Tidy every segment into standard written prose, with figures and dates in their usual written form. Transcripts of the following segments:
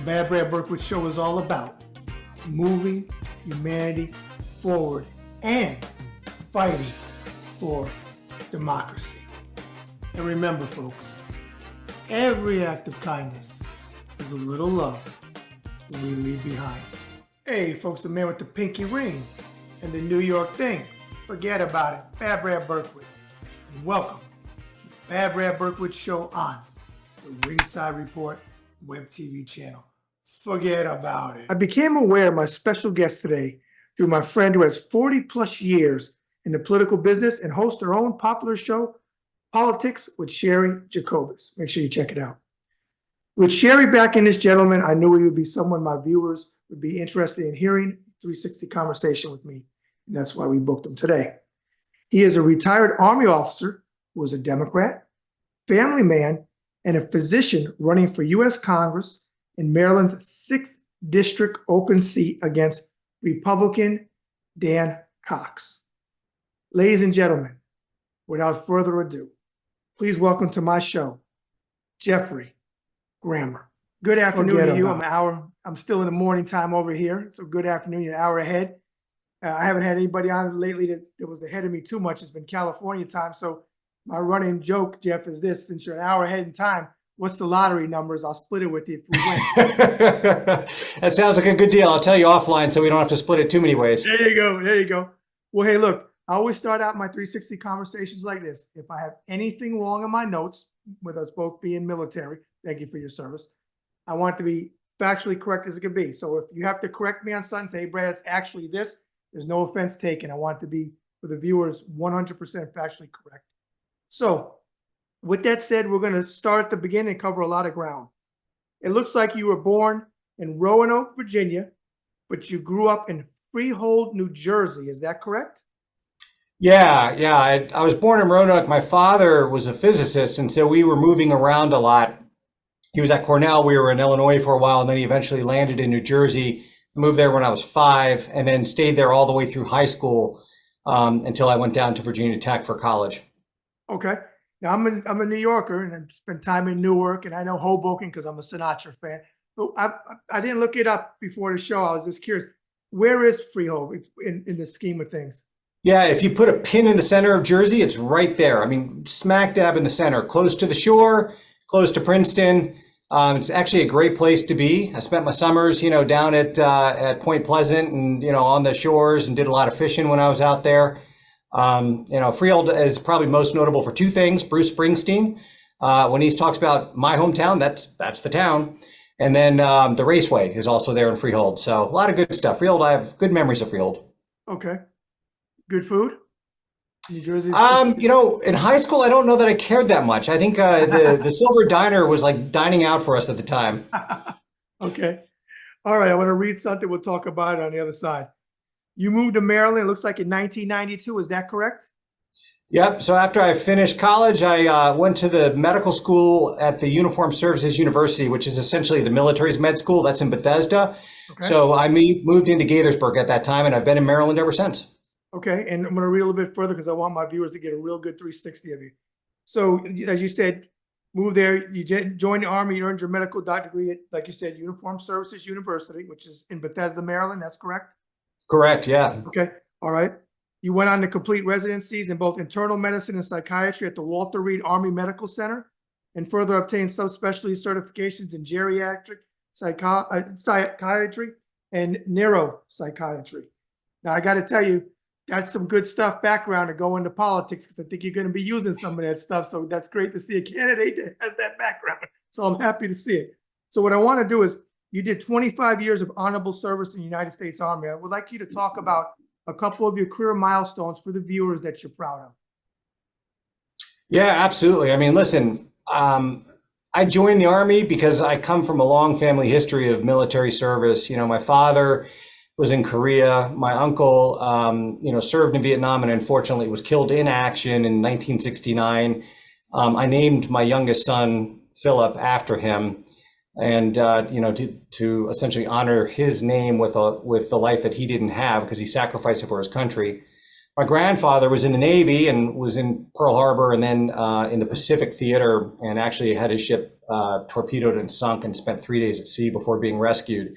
Bad Brad Berkowitz Show is all about moving humanity forward and fighting for democracy. And remember, folks, every act of kindness is a little love we leave behind. Hey, folks, the man with the pinky ring and the New York thing. Forget about it. Bad Brad Berkowitz. And welcome to the Bad Brad Berkowitz Show on the Ringside Report web TV channel. Forget about it. I became aware of my special guest today through my friend who has 40 plus years in the political business and hosts her own popular show, Politics with Sherry Jacobus. Make sure you check it out. With Sherry backing this gentleman, I knew he would be someone my viewers would be interested in hearing a 360 conversation with me. And that's why we booked him today. He is a retired Army officer who was a Democrat, family man, and a physician running for U.S. Congress in Maryland's 6th District open seat against Republican Dan Cox. Ladies and gentlemen, without further ado, please welcome to my show, Geoffrey Grammer. Good afternoon to you. I'm still in the morning time over here, so good afternoon. You're an hour ahead. I haven't had anybody on lately that was ahead of me too much. It's been California time, so my running joke, Jeff, is this: since you're an hour ahead in time, what's the lottery numbers? I'll split it with you if we win. That sounds like a good deal. I'll tell you offline so we don't have to split it too many ways. There you go. There you go. Well, hey, look, I always start out my 360 conversations like this. If I have anything wrong in my notes, with us both being military, thank you for your service, I want it to be factually correct as it can be. So if you have to correct me on something, say, hey, Brad, it's actually this, there's no offense taken. I want it to be, for the viewers, 100% factually correct. So with that said, we're going to start at the beginning and cover a lot of ground. It looks like you were born in Roanoke, Virginia, but you grew up in Freehold, New Jersey. Is that correct? Yeah. I was born in Roanoke. My father was a physicist, and so we were moving around a lot. He was at Cornell. We were in Illinois for a while, and then he eventually landed in New Jersey. I moved there when I was 5, and then stayed there all the way through high school until I went down to Virginia Tech for college. Okay. Now I'm a New Yorker, and I spent time in Newark, and I know Hoboken because I'm a Sinatra fan. But I didn't look it up before the show. I was just curious. Where is Freehold in the scheme of things? Yeah, if you put a pin in the center of Jersey, it's right there. I mean, smack dab in the center, close to the shore, close to Princeton. It's actually a great place to be. I spent my summers, down at Point Pleasant and, on the shores, and did a lot of fishing when I was out there. Freehold is probably most notable for 2 things. Bruce Springsteen, when he talks about my hometown, that's the town. And then the Raceway is also there in Freehold. So a lot of good stuff. Freehold, I have good memories of Freehold. Okay. Good food? New Jersey? In high school, I don't know that I cared that much. I think the Silver Diner was like dining out for us at the time. Okay. All right. I want to read something. We'll talk about it on the other side. You moved to Maryland, it looks like in 1992. Is that correct? Yep. So after I finished college, I went to the medical school at the Uniformed Services University, which is essentially the military's med school. That's in Bethesda. Okay. So I moved into Gaithersburg at that time, and I've been in Maryland ever since. Okay, and I'm going to read a little bit further because I want my viewers to get a real good 360 of you. So, as you said, moved there, you joined the Army, you earned your medical doctorate degree at, like you said, Uniformed Services University, which is in Bethesda, Maryland. That's correct? Correct, yeah. Okay, all right. You went on to complete residencies in both internal medicine and psychiatry at the Walter Reed Army Medical Center, and further obtained subspecialty certifications in geriatric psychiatry and neuropsychiatry. Now, I got to tell you, that's some good stuff background to go into politics, because I think you're going to be using some of that stuff. So that's great to see a candidate that has that background. So I'm happy to see it. So what I want to do is, you did 25 years of honorable service in the United States Army. I would like you to talk about a couple of your career milestones for the viewers that you're proud of. Yeah, absolutely. I mean, listen, I joined the Army because I come from a long family history of military service. My father was in Korea. My uncle, served in Vietnam and unfortunately was killed in action in 1969. I named my youngest son, Philip, after him. And, to essentially honor his name with the life that he didn't have because he sacrificed it for his country. My grandfather was in the Navy and was in Pearl Harbor and then in the Pacific Theater, and actually had his ship torpedoed and sunk and spent 3 days at sea before being rescued.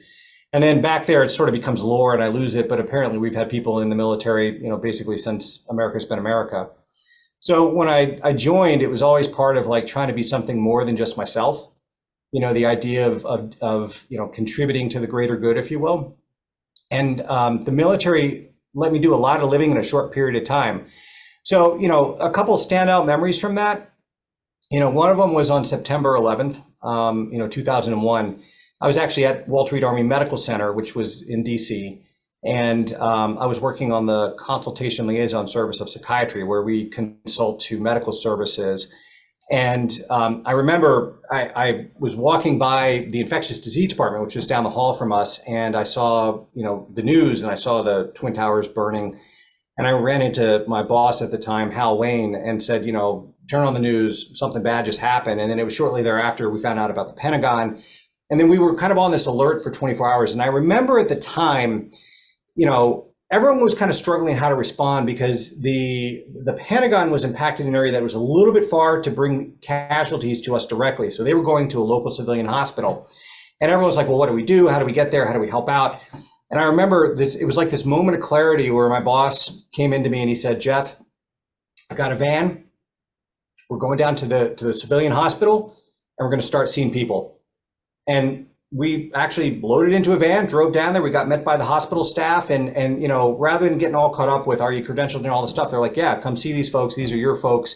And then back there, it sort of becomes lore and I lose it. But apparently we've had people in the military, basically since America's been America. So when I joined, it was always part of like trying to be something more than just myself. The idea of contributing to the greater good, if you will. And the military let me do a lot of living in a short period of time. So, a couple of standout memories from that. One of them was on September 11th, 2001. I was actually at Walter Reed Army Medical Center, which was in DC. And I was working on the consultation liaison service of psychiatry, where we consult to medical services. And I remember I was walking by the infectious disease department, which was down the hall from us. And I saw, the news and I saw the Twin Towers burning. And I ran into my boss at the time, Hal Wayne, and said, turn on the news, something bad just happened. And then it was shortly thereafter we found out about the Pentagon. And then we were kind of on this alert for 24 hours. And I remember at the time, everyone was kind of struggling how to respond because the Pentagon was impacted in an area that was a little bit far to bring casualties to us directly. So they were going to a local civilian hospital. And everyone was like, well, what do we do? How do we get there? How do we help out? And I remember this, it was like this moment of clarity where my boss came into me and he said, Jeff, I got a van. We're going down to the civilian hospital and we're going to start seeing people. And we actually loaded into a van, drove down there. We got met by the hospital staff and rather than getting all caught up with, are you credentialed and all this stuff? They're like, yeah, come see these folks. These are your folks.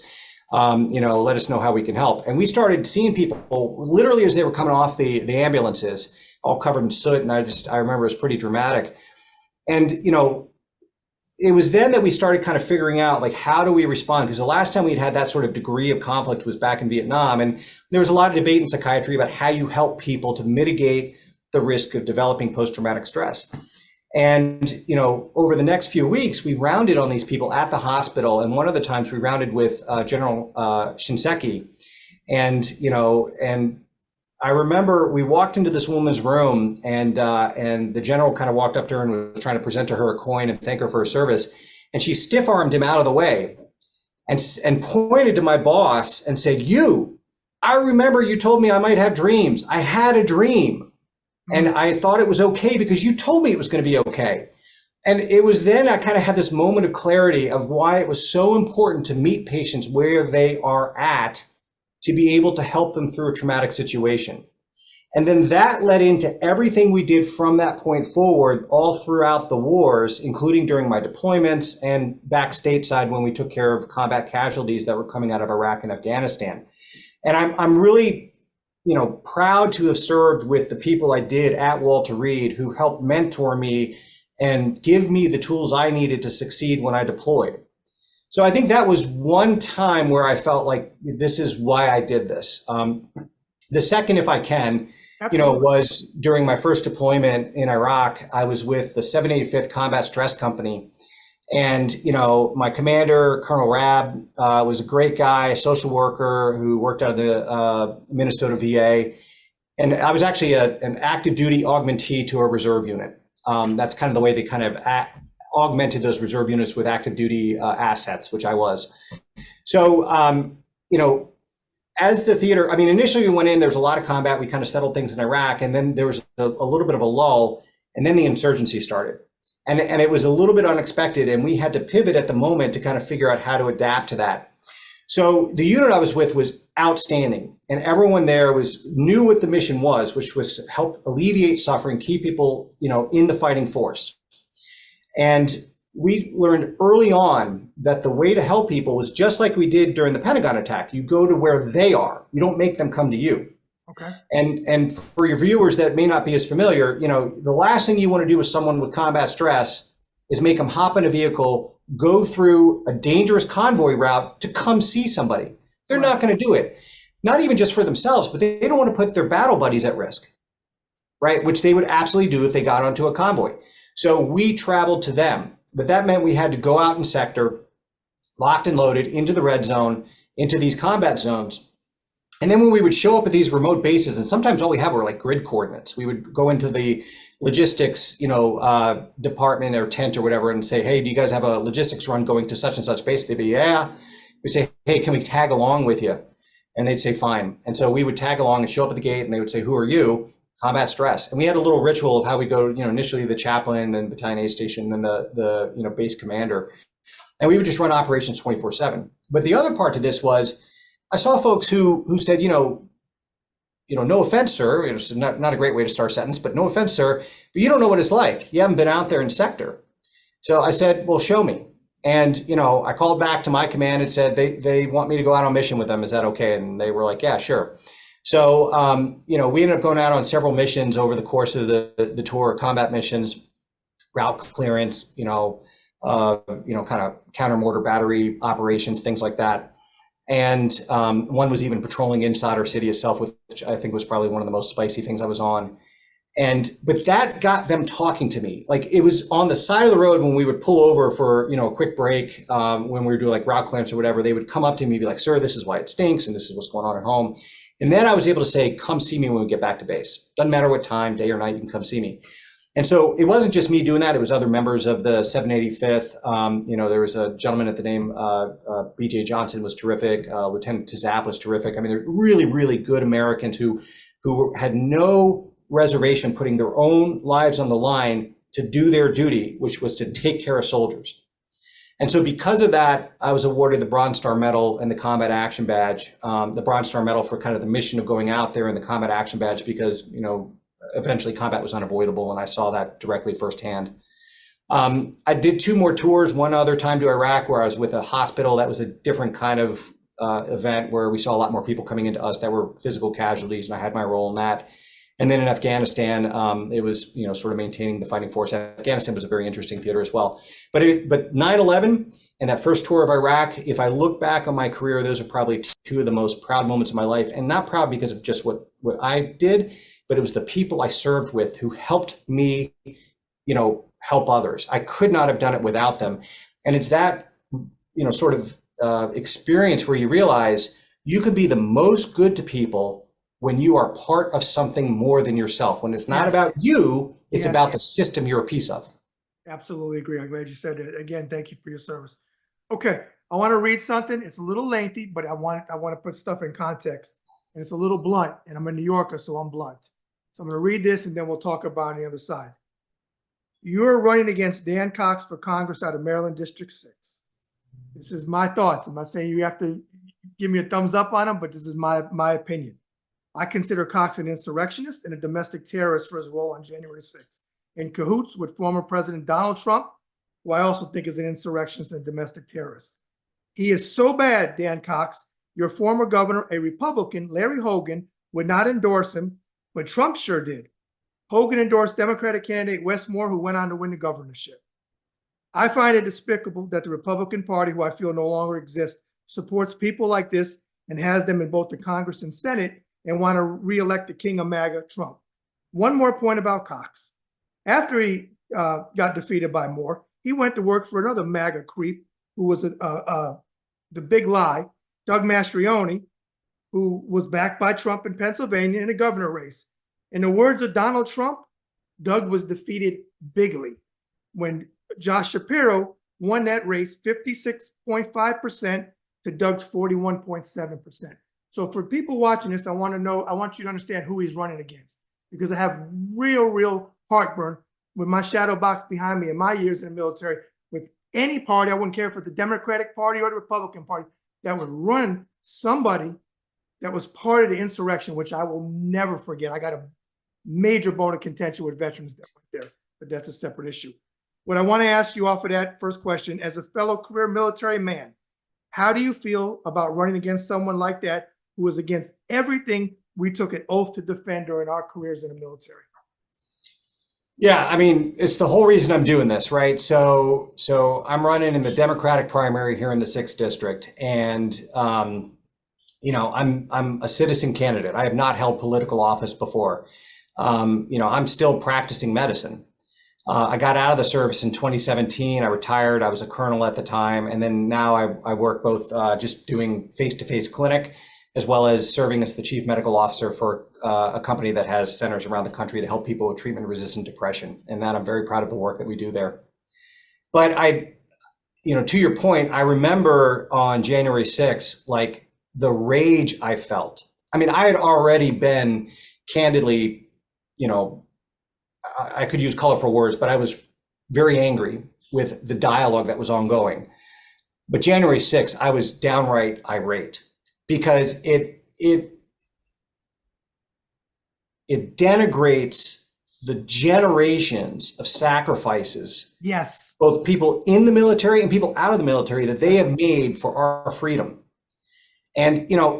Let us know how we can help. And we started seeing people literally as they were coming off the ambulances, all covered in soot. And I remember it was pretty dramatic. And, it was then that we started kind of figuring out, like, how do we respond? Because the last time we'd had that sort of degree of conflict was back in Vietnam. And there was a lot of debate in psychiatry about how you help people to mitigate the risk of developing post-traumatic stress. And, over the next few weeks, we rounded on these people at the hospital. And one of the times we rounded with General Shinseki. And I remember we walked into this woman's room and the general kind of walked up to her and was trying to present to her a coin and thank her for her service. And she stiff-armed him out of the way and pointed to my boss and said, I remember you told me I might have dreams. I had a dream and I thought it was okay because you told me it was going to be okay. And it was then I kind of had this moment of clarity of why it was so important to meet patients where they are at to be able to help them through a traumatic situation. And then that led into everything we did from that point forward all throughout the wars, including during my deployments and back stateside when we took care of combat casualties that were coming out of Iraq and Afghanistan. And I'm really, proud to have served with the people I did at Walter Reed who helped mentor me and give me the tools I needed to succeed when I deployed. So I think that was one time where I felt like this is why I did this. The second, if I can, was during my first deployment in Iraq. I was with the 785th Combat Stress Company. And, my commander, Colonel Rabb, was a great guy, a social worker who worked out of the Minnesota VA. And I was actually an active duty augmentee to a reserve unit. That's kind of the way they kind of augmented those reserve units with active duty assets, which I was. So, as the theater, initially we went in, there was a lot of combat. We kind of settled things in Iraq, and then there was a little bit of a lull, and then the insurgency started. And it was a little bit unexpected, and we had to pivot at the moment to kind of figure out how to adapt to that. So the unit I was with was outstanding, and everyone there knew what the mission was, which was help alleviate suffering, keep people, in the fighting force. And we learned early on that the way to help people was just like we did during the Pentagon attack. You go to where they are. You don't make them come to you. Okay. And for your viewers that may not be as familiar, the last thing you want to do with someone with combat stress is make them hop in a vehicle, go through a dangerous convoy route to come see somebody. They're not going to do it. Not even just for themselves, but they don't want to put their battle buddies at risk, right? Which they would absolutely do if they got onto a convoy. So we traveled to them, but that meant we had to go out in sector, locked and loaded into the red zone, into these combat zones. And then when we would show up at these remote bases, and sometimes all we have were like grid coordinates, we would go into the logistics, department or tent or whatever and say, hey, do you guys have a logistics run going to such and such base? They'd be, yeah. We say, hey, can we tag along with you? And they'd say, fine. And so we would tag along and show up at the gate, and they would say, who are you? Combat stress. And we had a little ritual of how we go, initially the chaplain, then battalion A station, then the base commander. And we would just run operations 24/7. But the other part to this was, I saw folks who said, no offense, sir. It's not a great way to start a sentence, but no offense, sir. But you don't know what it's like. You haven't been out there in sector. So I said, well, show me. And, I called back to my command and said, they want me to go out on mission with them. Is that okay? And they were like, yeah, sure. So, we ended up going out on several missions over the course of the tour, combat missions, route clearance, kind of counter mortar battery operations, things like that. And one was even patrolling inside our city itself, which I think was probably one of the most spicy things I was on. But that got them talking to me. Like, it was on the side of the road when we would pull over for, a quick break, when we were doing like route clearance or whatever, they would come up to me and be like, sir, this is why it stinks. And this is what's going on at home. And then I was able to say, come see me when we get back to base. Doesn't matter what time, day or night, you can come see me. And so it wasn't just me doing that. It was other members of the 785th. There was a gentleman at the name, BJ Johnson was terrific. Lieutenant Tizap was terrific. I mean, there's really, really good Americans who had no reservation putting their own lives on the line to do their duty, which was to take care of soldiers. And so because of that, I was awarded the Bronze Star Medal and the Combat Action Badge, the Bronze Star Medal for kind of the mission of going out there, and the Combat Action Badge because, eventually combat was unavoidable, and I saw that directly firsthand. I did 2 more tours, one other time to Iraq where I was with a hospital. That was a different kind of event where we saw a lot more people coming into us that were physical casualties, and I had my role in that. And then in Afghanistan, it was, sort of maintaining the fighting force. Afghanistan was a very interesting theater as well. But 9/11 and that first tour of Iraq, if I look back on my career, those are probably 2 of the most proud moments of my life. And not proud because of just what I did, but it was the people I served with who helped me, help others. I could not have done it without them. And it's that, sort of experience where you realize you can be the most good to people when you are part of something more than yourself. When it's not about you, it's about the system you're a piece of. Absolutely agree. I'm glad you said that. Again, thank you for your service. Okay, I want to read something. It's a little lengthy, but I want to put stuff in context. And it's a little blunt, and I'm a New Yorker, so I'm blunt. So I'm going to read this, and then we'll talk about it on the other side. You're running against Dan Cox for Congress out of Maryland District 6. This is my thoughts. I'm not saying you have to give me a thumbs up on them, but this is my opinion. I consider Cox an insurrectionist and a domestic terrorist for his role on January 6th, in cahoots with former President Donald Trump, who I also think is an insurrectionist and a domestic terrorist. He is so bad, Dan Cox, your former governor, a Republican, Larry Hogan, would not endorse him, but Trump sure did. Hogan endorsed Democratic candidate Wes Moore, who went on to win the governorship. I find it despicable that the Republican Party, who I feel no longer exists, supports people like this and has them in both the Congress and Senate, and want to reelect the king of MAGA, Trump. One more point about Cox. After he got defeated by Moore, he went to work for another MAGA creep who was the big lie, Doug Mastriani, who was backed by Trump in Pennsylvania in a governor race. In the words of Donald Trump, Doug was defeated bigly when Josh Shapiro won that race 56.5% to Doug's 41.7%. So for people watching this, I want you to understand who he's running against, because I have real heartburn with my shadow box behind me in my years in the military with any party. I wouldn't care if it's the Democratic Party or the Republican Party that would run somebody that was part of the insurrection, which I will never forget. I got a major bone of contention with veterans that went there, but that's a separate issue. What I want to ask you off of that first question, as a fellow career military man, how do you feel about running against someone like that who was against everything we took an oath to defend during our careers in the military? Yeah, I mean, it's the whole reason I'm doing this, right? So I'm running in the Democratic primary here in the 6th district, and I'm a citizen candidate. I have not held political office before. I'm still practicing medicine. I got out of the service in 2017. I retired. I was a colonel at the time, and then now I work both just doing face-to-face clinic, as well as serving as the chief medical officer for a company that has centers around the country to help people with treatment-resistant depression. And that I'm very proud of the work that we do there. But to your point, I remember on January 6th, like the rage I felt. I mean, I had already been candidly, you know, I could use colorful words, but I was very angry with the dialogue that was ongoing. But January 6th, I was downright irate because it denigrates the generations of sacrifices, Yes. both people in the military and people out of the military, that they have made for our freedom. And you know,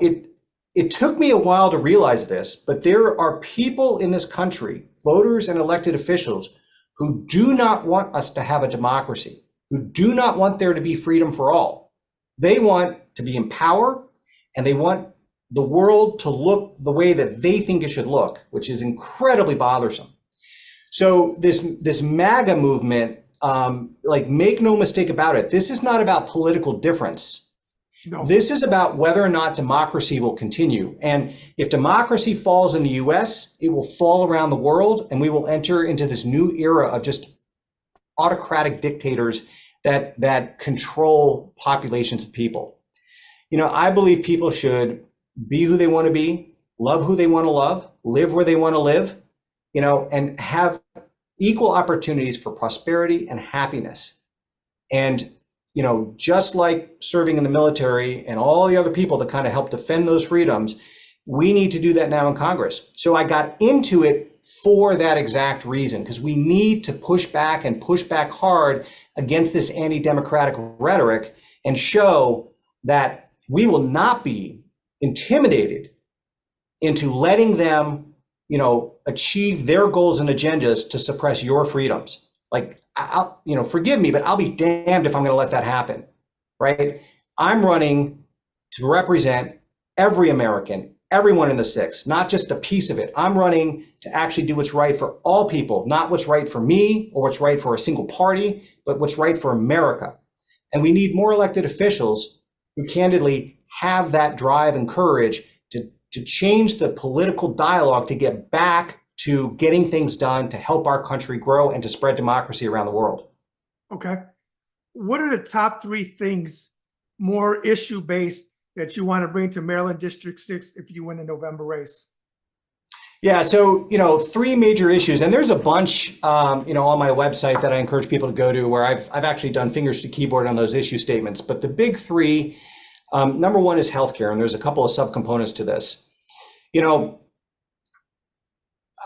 it took me a while to realize this, but there are people in this country, voters and elected officials, who do not want us to have a democracy, who do not want there to be freedom for all. They want to be in power, and they want the world to look the way that they think it should look, which is incredibly bothersome. So this MAGA movement, like, make no mistake about it, this is not about political difference. No. This is about whether or not democracy will continue. And if democracy falls in the US, it will fall around the world, and we will enter into this new era of just autocratic dictators that control populations of people. You know, I believe people should be who they want to be, love who they want to love, live where they want to live, you know, and have equal opportunities for prosperity and happiness. And you know, just like serving in the military and all the other people that kind of help defend those freedoms, we need to do that now in Congress. So I got into it for that exact reason, because we need to push back and push back hard against this anti-democratic rhetoric and show that we will not be intimidated into letting them, you know, achieve their goals and agendas to suppress your freedoms. Like, I'll, you know, forgive me, but I'll be damned if I'm going to let that happen, right? I'm running to represent every American, everyone in the six, not just a piece of it. I'm running to actually do what's right for all people, not what's right for me or what's right for a single party, but what's right for America. And we need more elected officials who candidly have that drive and courage to change the political dialogue, to get back to getting things done to help our country grow and to spread democracy around the world. Okay. What are the top 3 things, more issue-based, that you want to bring to Maryland District 6 if you win the November race? Yeah, so, you know, 3 major issues, and there's a bunch, you know, on my website that I encourage people to go to, where I've actually done fingers to keyboard on those issue statements. But the big 3, number 1 is healthcare, and there's a couple of subcomponents to this. You know,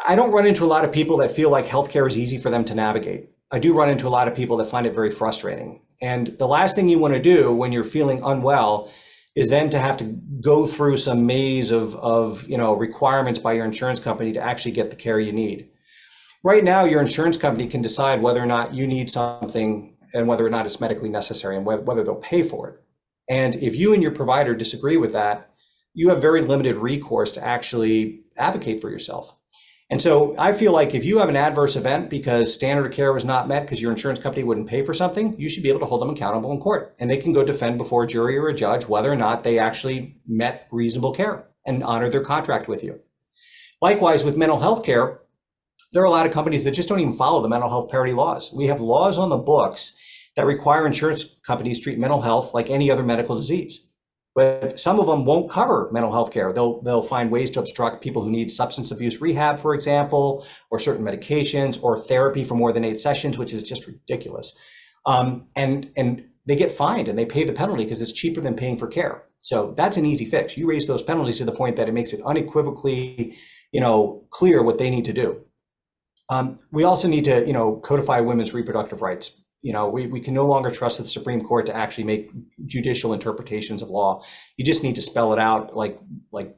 I don't run into a lot of people that feel like healthcare is easy for them to navigate. I do run into a lot of people that find it very frustrating. And the last thing you want to do when you're feeling unwell is then to have to go through some maze of you know, requirements by your insurance company to actually get the care you need. Right now, your insurance company can decide whether or not you need something and whether or not it's medically necessary and whether they'll pay for it. And if you and your provider disagree with that, you have very limited recourse to actually advocate for yourself. And so I feel like if you have an adverse event because standard of care was not met because your insurance company wouldn't pay for something, you should be able to hold them accountable in court. And they can go defend before a jury or a judge whether or not they actually met reasonable care and honored their contract with you. Likewise, with mental health care, there are a lot of companies that just don't even follow the mental health parity laws. We have laws on the books that require insurance companies to treat mental health like any other medical disease. But some of them won't cover mental health care. They'll find ways to obstruct people who need substance abuse rehab, for example, or certain medications or therapy for more than 8 sessions, which is just ridiculous. And they get fined and they pay the penalty because it's cheaper than paying for care. So that's an easy fix. You raise those penalties to the point that it makes it unequivocally, you know, clear what they need to do. We also need to, you know, codify women's reproductive rights. You know, we can no longer trust the Supreme Court to actually make judicial interpretations of law. You just need to spell it out like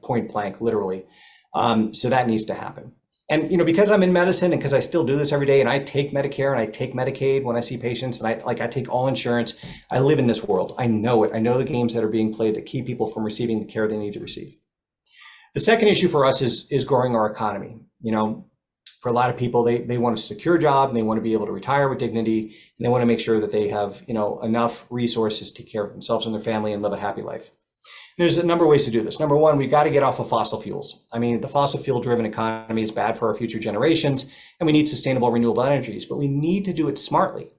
point blank, literally. So that needs to happen. And, you know, because I'm in medicine and because I still do this every day and I take Medicare and I take Medicaid when I see patients and I take all insurance, I live in this world. I know it. I know the games that are being played that keep people from receiving the care they need to receive. The second issue for us is growing our economy. You know, for a lot of people, they want a secure job and they want to be able to retire with dignity, and they want to make sure that they have, you know, enough resources to take care of themselves and their family and live a happy life. There's a number of ways to do this. Number 1, we've got to get off of fossil fuels. I mean, the fossil fuel driven economy is bad for our future generations, and we need sustainable renewable energies, but we need to do it smartly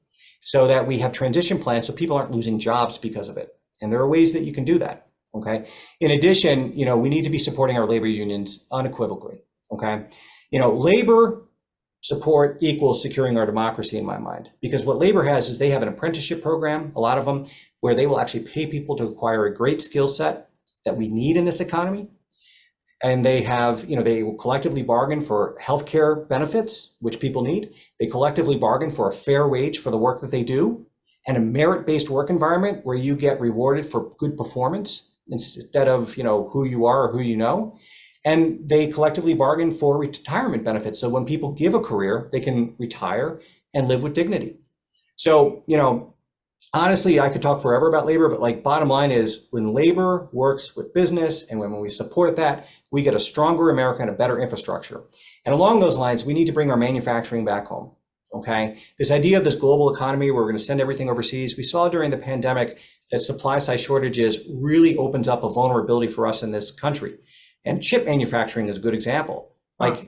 so that we have transition plans so people aren't losing jobs because of it. And there are ways that you can do that. Okay. In addition, we need to be supporting our labor unions unequivocally. Okay. Labor support equals securing our democracy in my mind, because what labor has is they have an apprenticeship program, a lot of them, where they will actually pay people to acquire a great skill set that we need in this economy. And they have, they will collectively bargain for healthcare benefits, which people need. They collectively bargain for a fair wage for the work that they do, and a merit-based work environment where you get rewarded for good performance instead of, who you are or who you know. And they collectively bargain for retirement benefits. So when people give a career, they can retire and live with dignity. So, honestly, I could talk forever about labor, but bottom line is when labor works with business and when we support that, we get a stronger America and a better infrastructure. And along those lines, we need to bring our manufacturing back home. Okay. This idea of this global economy where we're going to send everything overseas, we saw during the pandemic that supply side shortages really opens up a vulnerability for us in this country. And chip manufacturing is a good example.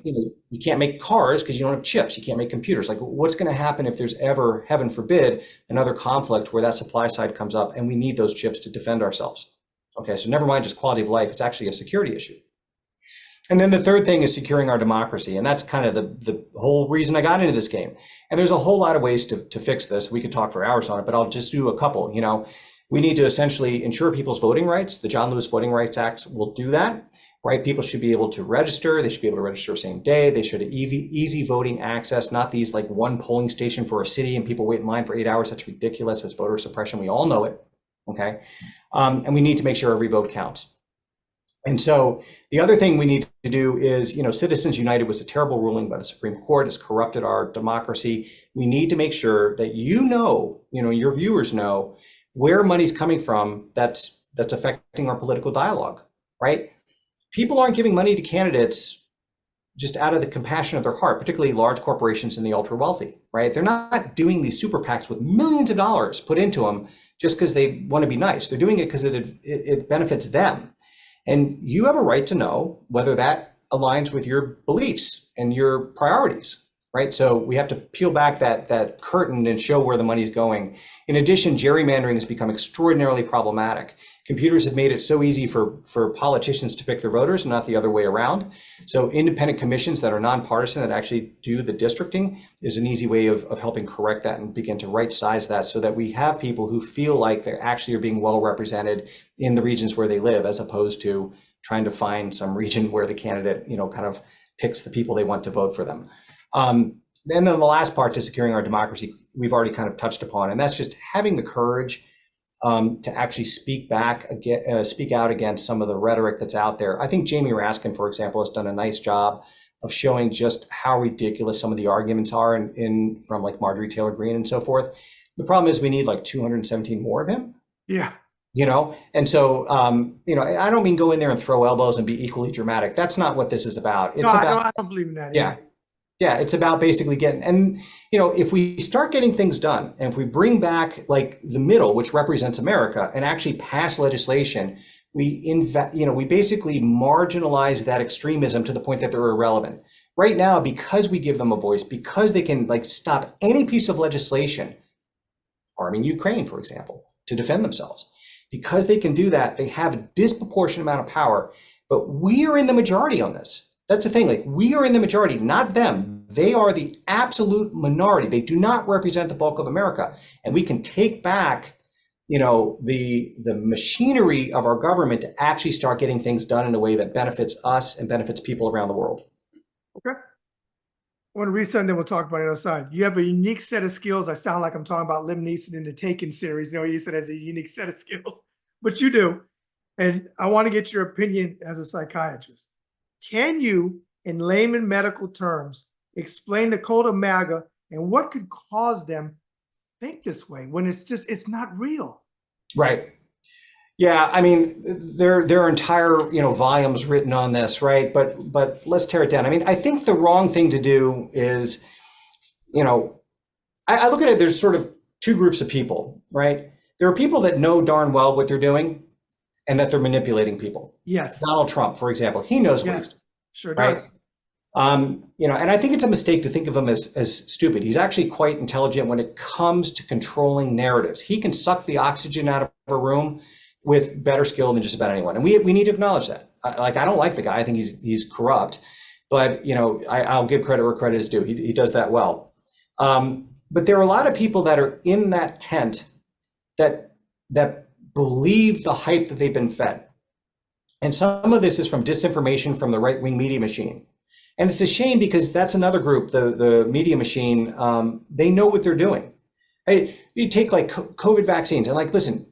You can't make cars because you don't have chips. You can't make computers. What's going to happen if there's ever, heaven forbid, another conflict where that supply side comes up and we need those chips to defend ourselves? Okay, so never mind just quality of life. It's actually a security issue. And then the third thing is securing our democracy. And that's kind of the whole reason I got into this game. And there's a whole lot of ways to fix this. We could talk for hours on it, but I'll just do a couple. We need to essentially ensure people's voting rights. The John Lewis Voting Rights Act will do that. Right? People should be able to register. They should be able to register the same day. They should have easy voting access, not these one polling station for a city and people wait in line for 8 hours. That's ridiculous. That's voter suppression. We all know it. Okay. And we need to make sure every vote counts. And so the other thing we need to do is, Citizens United was a terrible ruling by the Supreme Court. It's corrupted our democracy. We need to make sure that your viewers know where money's coming from that's affecting our political dialogue, right? People aren't giving money to candidates just out of the compassion of their heart, particularly large corporations and the ultra wealthy, right? They're not doing these super PACs with millions of dollars put into them just because they want to be nice. They're doing it because it benefits them. And you have a right to know whether that aligns with your beliefs and your priorities, right? So we have to peel back that curtain and show where the money's going. In addition, gerrymandering has become extraordinarily problematic. Computers have made it so easy for politicians to pick their voters and not the other way around. So independent commissions that are nonpartisan that actually do the districting is an easy way of helping correct that and begin to right size that so that we have people who feel like they actually are being well represented in the regions where they live, as opposed to trying to find some region where the candidate, kind of picks the people they want to vote for them. And then the last part to securing our democracy, we've already kind of touched upon, and that's just having the courage to actually speak out against some of the rhetoric that's out there. I think Jamie Raskin, for example, has done a nice job of showing just how ridiculous some of the arguments are from Marjorie Taylor Greene and so forth. The problem is we need 217 more of him. Yeah. And so, I don't mean go in there and throw elbows and be equally dramatic. That's not what this is about. It's I don't believe in that. Yeah. Yeah, it's about basically getting, and if we start getting things done, and if we bring back the middle, which represents America, and actually pass legislation, we basically marginalize that extremism to the point that they're irrelevant. Right now, because we give them a voice, because they can stop any piece of legislation, arming Ukraine, for example, to defend themselves, because they can do that, they have a disproportionate amount of power. But we are in the majority on this. That's the thing, we are in the majority, not them. They are the absolute minority. They do not represent the bulk of America. And we can take back, the machinery of our government to actually start getting things done in a way that benefits us and benefits people around the world. Okay. I want to read something, then we'll talk about it outside. You have a unique set of skills. I sound like I'm talking about Liam Neeson in the Taken series. You said has a unique set of skills, but you do. And I want to get your opinion as a psychiatrist. Can you, in layman medical terms, explain the cult of MAGA and what could cause them to think this way when it's not real? Right. Yeah. I mean, there are entire, volumes written on this, right? But let's tear it down. I mean, I think the wrong thing to do is, I look at it, there's sort of two groups of people, right? There are people that know darn well what they're doing and that they're manipulating people. Yes. Donald Trump, for example, he knows what he's doing. Sure right? does. And I think it's a mistake to think of him as stupid. He's actually quite intelligent when it comes to controlling narratives. He can suck the oxygen out of a room with better skill than just about anyone. And we need to acknowledge that. I don't like the guy. I think he's corrupt, but I'll give credit where credit is due. He does that well. But there are a lot of people that are in that tent that believe the hype that they've been fed. And some of this is from disinformation from the right-wing media machine. And it's a shame because that's another group, the media machine, they know what they're doing. Hey, you take like COVID vaccines and like, listen,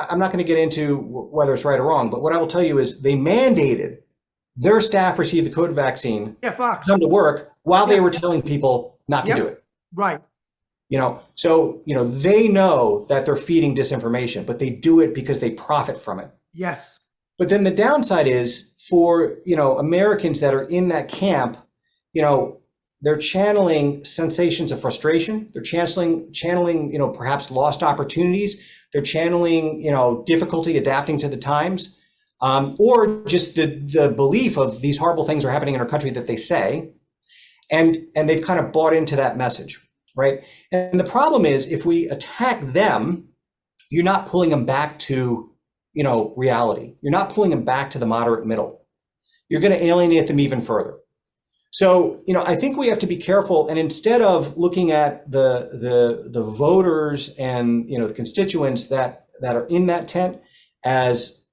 I'm not going to get into whether it's right or wrong, but what I will tell you is they mandated their staff receive the COVID vaccine, Fox, come to work while they were telling people not to do it. Right. So they know that they're feeding disinformation, but they do it because they profit from it. Yes. But then the downside is for, Americans that are in that camp, they're channeling sensations of frustration. They're channeling, perhaps lost opportunities. They're channeling, difficulty adapting to the times, or just the belief of these horrible things are happening in our country that they say, and they've kind of bought into that message, right? And the problem is, if we attack them, you're not pulling them back to, reality. You're not pulling them back to the moderate middle. You're going to alienate them even further. So, I think we have to be careful. And instead of looking at the voters and, the constituents that are in that tent as,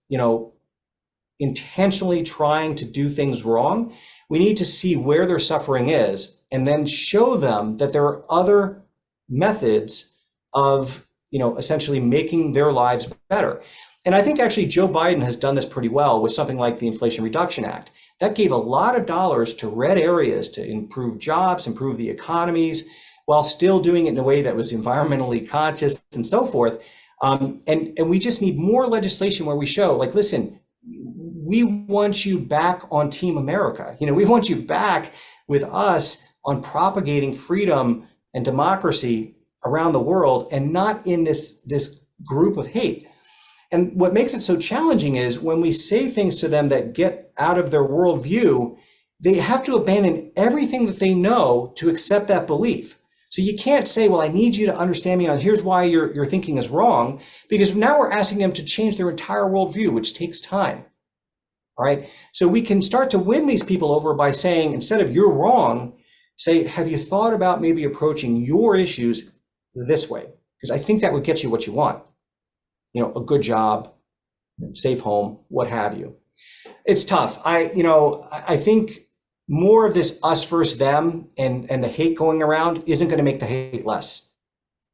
intentionally trying to do things wrong, we need to see where their suffering is and then show them that there are other methods of, essentially making their lives better. And I think actually Joe Biden has done this pretty well with something like the Inflation Reduction Act. That gave a lot of dollars to red areas to improve jobs, improve the economies, while still doing it in a way that was environmentally conscious and so forth. And we just need more legislation where we show, like, listen, we want you back on Team America. We want you back with us on propagating freedom and democracy around the world and not in this group of hate. And what makes it so challenging is when we say things to them that get out of their worldview, they have to abandon everything that they know to accept that belief. So you can't say, well, I need you to understand me on here's why your thinking is wrong, because now we're asking them to change their entire worldview, which takes time. All right. So we can start to win these people over by saying, instead of you're wrong, say, have you thought about maybe approaching your issues this way? Because I think that would get you what you want. A good job, safe home, what have you. It's tough. I think more of this us versus them and the hate going around isn't going to make the hate less.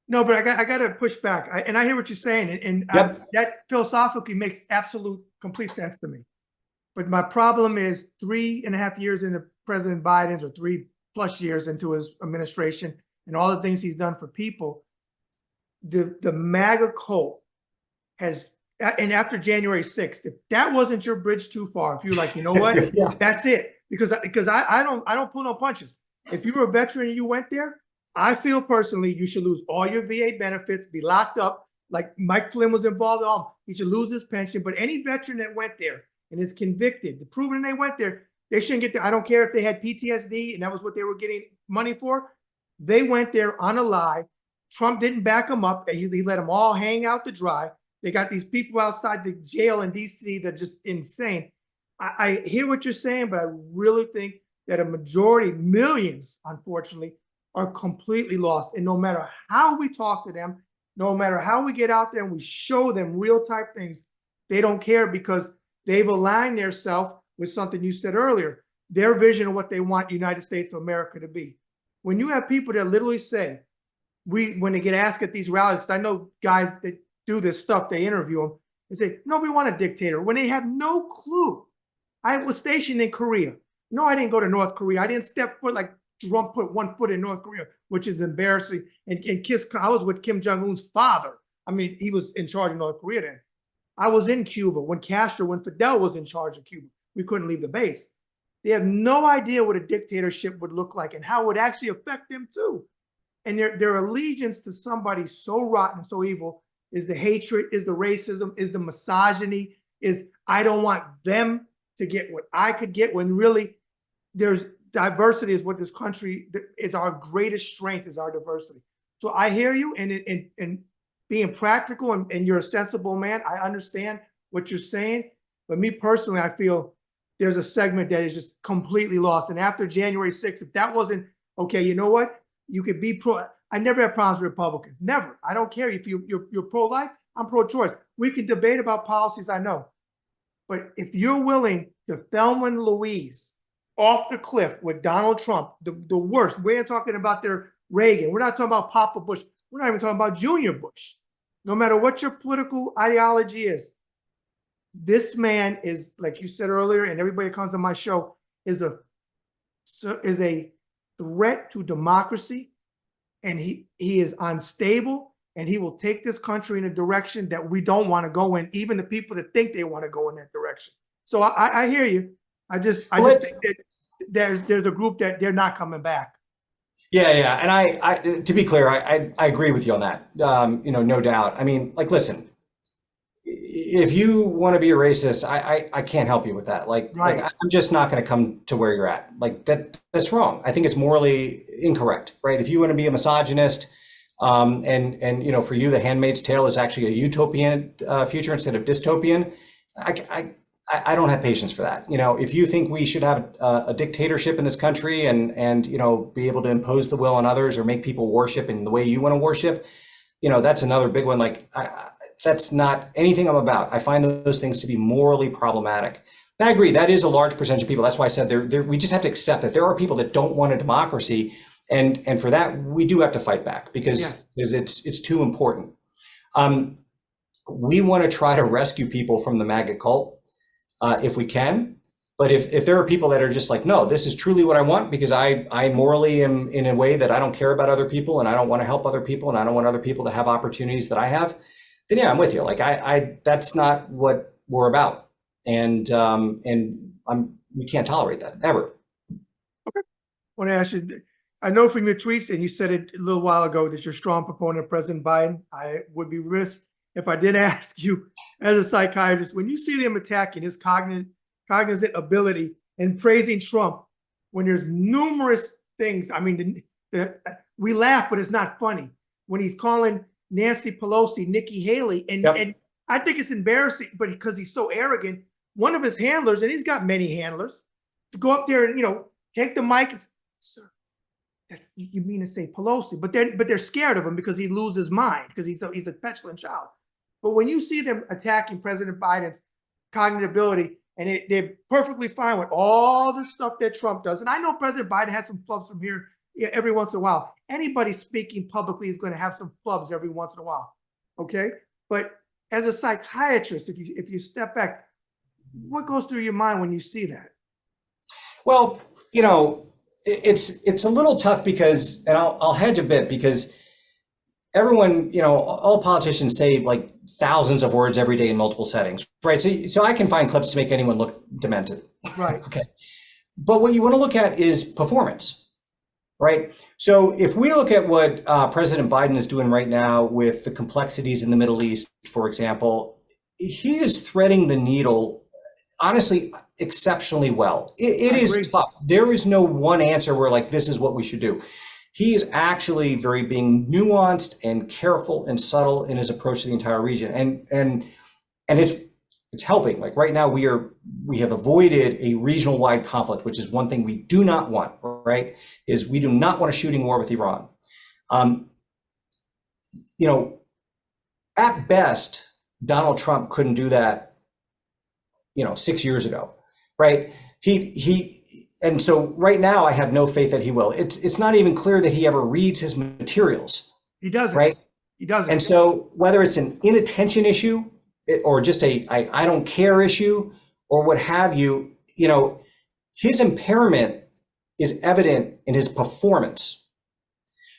No, but I got to push back. And I hear what you're saying. And Yep. That philosophically makes complete sense to me. But my problem is 3.5 years into President Biden's, or 3+ years into his administration, and all the things he's done for people, the MAGA cult has, and after January 6th, if that wasn't your bridge too far, if you're like, you know what, Yeah. That's it. Because I don't pull no punches. If you were a veteran and you went there, I feel personally you should lose all your VA benefits, be locked up, like Mike Flynn was involved in all. He should lose his pension. But any veteran that went there and is convicted, proven they went there, they shouldn't get there. I don't care if they had PTSD and that was what they were getting money for. They went there on a lie. Trump didn't back them up. He let them all hang out to dry. They got these people outside the jail in DC that are just insane. I hear what you're saying, but I really think that a majority, millions, unfortunately, are completely lost. And no matter how we talk to them, no matter how we get out there and we show them real type things, they don't care because they've aligned themselves with something you said earlier, their vision of what they want United States of America to be. When you have people that literally say, when they get asked at these rallies, because I know guys that do this stuff, they interview them, and say, no, we want a dictator, when they have no clue. I was stationed in Korea. No, I didn't go to North Korea. I didn't step foot like Trump put one foot in North Korea, which is embarrassing. And I was with Kim Jong-un's father. I mean, he was in charge of North Korea then. I was in Cuba when Fidel was in charge of Cuba. We couldn't leave the base. They have no idea what a dictatorship would look like and how it would actually affect them too. And their allegiance to somebody so rotten, so evil, is the hatred, is the racism, is the misogyny, is I don't want them to get what I could get, when really there's diversity is what this country is. Our greatest strength is our diversity. So I hear you, and being practical and you're a sensible man. I understand what you're saying. But me personally, I feel there's a segment that is just completely lost. And after January 6th, if that wasn't okay, you know what? You could be pro. I never have problems with Republicans. Never. I don't care if you're pro-life. I'm pro-choice. We can debate about policies, I know. But if you're willing to Thelma and Louise off the cliff with Donald Trump, the worst, we're not talking about their Reagan. We're not talking about Papa Bush. We're not even talking about Junior Bush. No matter what your political ideology is, this man is, like you said earlier, and everybody that comes on my show, is a threat to democracy, and he is unstable, and he will take this country in a direction that we don't want to go in, even the people that think they want to go in that direction. So I hear you. I just think that there's a group that they're not coming back. Yeah. And I to be clear, I agree with you on that. No doubt. I mean, like, listen, if you want to be a racist, I can't help you with that. Like I'm just not going to come to where you're at. Like that's wrong. I think it's morally incorrect, right? If you want to be a misogynist, and for you, The Handmaid's Tale is actually a utopian future instead of dystopian. I don't have patience for that. If you think we should have a dictatorship in this country and be able to impose the will on others or make people worship in the way you want to worship, that's another big one. Like that's not anything I'm about. I find those things to be morally problematic. And I agree, that is a large percentage of people. That's why I said we just have to accept that there are people that don't want a democracy. And for that, we do have to fight back because it's too important. We want to try to rescue people from the MAGA cult if we can. But if there are people that are just like, no, this is truly what I want because I morally am in a way that I don't care about other people and I don't want to help other people and I don't want other people to have opportunities that I have, then yeah, I'm with you. Like that's not what we're about. And we can't tolerate that ever. Okay. I want to ask you, I know from your tweets, and you said it a little while ago, that you're a strong proponent of President Biden. I would be remiss if I didn't ask you, as a psychiatrist, when you see them attacking his cognizant ability and praising Trump, when there's numerous things, I mean, we laugh, but it's not funny. When he's calling Nancy Pelosi, Nikki Haley, and I think it's embarrassing, but because he's so arrogant, one of his handlers, and he's got many handlers, to go up there and take the mic and say, sir, you mean to say Pelosi? But they're scared of him because he loses his mind because he's a petulant child. But when you see them attacking President Biden's cognitive ability, and they're perfectly fine with all the stuff that Trump does, and I know President Biden has some flubs from here every once in a while. Anybody speaking publicly is going to have some flubs every once in a while, okay? But as a psychiatrist, if you step back, what goes through your mind when you see that? Well, it's a little tough because, and I'll hedge a bit because everyone, all politicians say like thousands of words every day in multiple settings, right? So I can find clips to make anyone look demented. Right. Okay. But what you want to look at is performance, right? So if we look at what President Biden is doing right now with the complexities in the Middle East, for example, he is threading the needle, honestly, exceptionally well. It is tough. There is no one answer where like, this is what we should do. He is actually very being nuanced and careful and subtle in his approach to the entire region. And it's helping. Like right now we have avoided a regional wide conflict, which is one thing we do not want, right? Is we do not want a shooting war with Iran. At best, Donald Trump couldn't do that, 6 years ago, right? And so right now I have no faith that he will. It's not even clear that he ever reads his materials. He doesn't. Right? He doesn't. And so whether it's an inattention issue or just I don't care issue or what have you, his impairment is evident in his performance.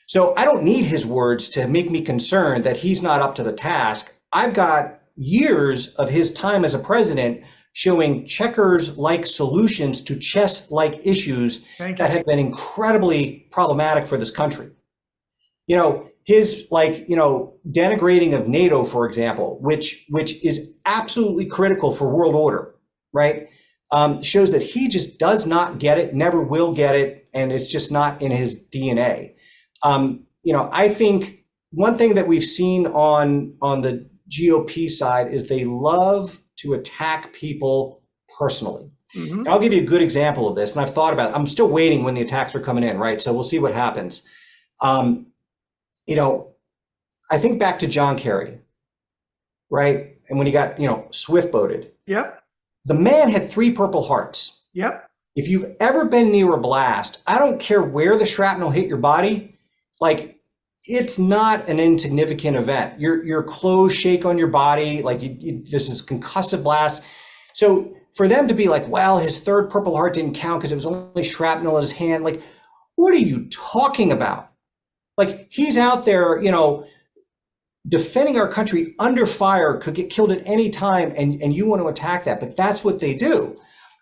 So I don't need his words to make me concerned that he's not up to the task. I've got years of his time as a president showing checkers-like solutions to chess-like issues that have been incredibly problematic for this country. His denigrating of NATO, for example, which is absolutely critical for world order, right? Shows that he just does not get it, never will get it, and it's just not in his DNA. I think one thing that we've seen on the GOP side is they love to attack people personally. Mm-hmm. And I'll give you a good example of this, and I've thought about it. I'm still waiting when the attacks are coming in, right? So we'll see what happens. Um, you know, I think back to John Kerry, right? And when he got, swift boated, Yep. the man had 3 Purple Hearts. Yep. If you've ever been near a blast, I don't care where the shrapnel hit your body, like it's not an insignificant event. Your clothes shake on your body, like there's this concussive blast. So for them to be like, well, his 3rd Purple Heart didn't count because it was only shrapnel in his hand, like, what are you talking about? Like he's out there, defending our country under fire, could get killed at any time, and you want to attack that. But that's what they do.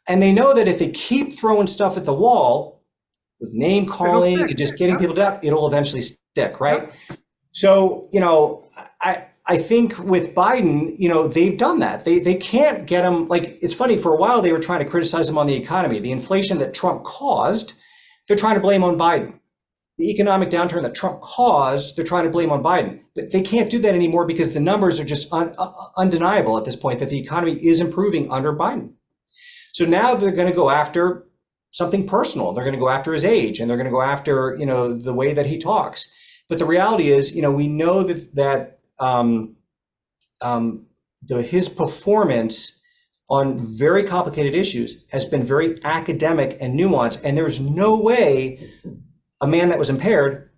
And they know that if they keep throwing stuff at the wall with name calling and just getting people down, it'll eventually stick, right? Yep. So, I think with Biden, they've done that. They can't get him, like, it's funny, for a while they were trying to criticize him on the economy. The inflation that Trump caused, they're trying to blame on Biden. The economic downturn that Trump caused, they're trying to blame on Biden. But they can't do that anymore because the numbers are just undeniable at this point that the economy is improving under Biden. So now they're going to go after something personal. They're going to go after his age, and they're going to go after, the way that he talks. But the reality is, we know that his performance on very complicated issues has been very academic and nuanced, and there's no way a man that was impaired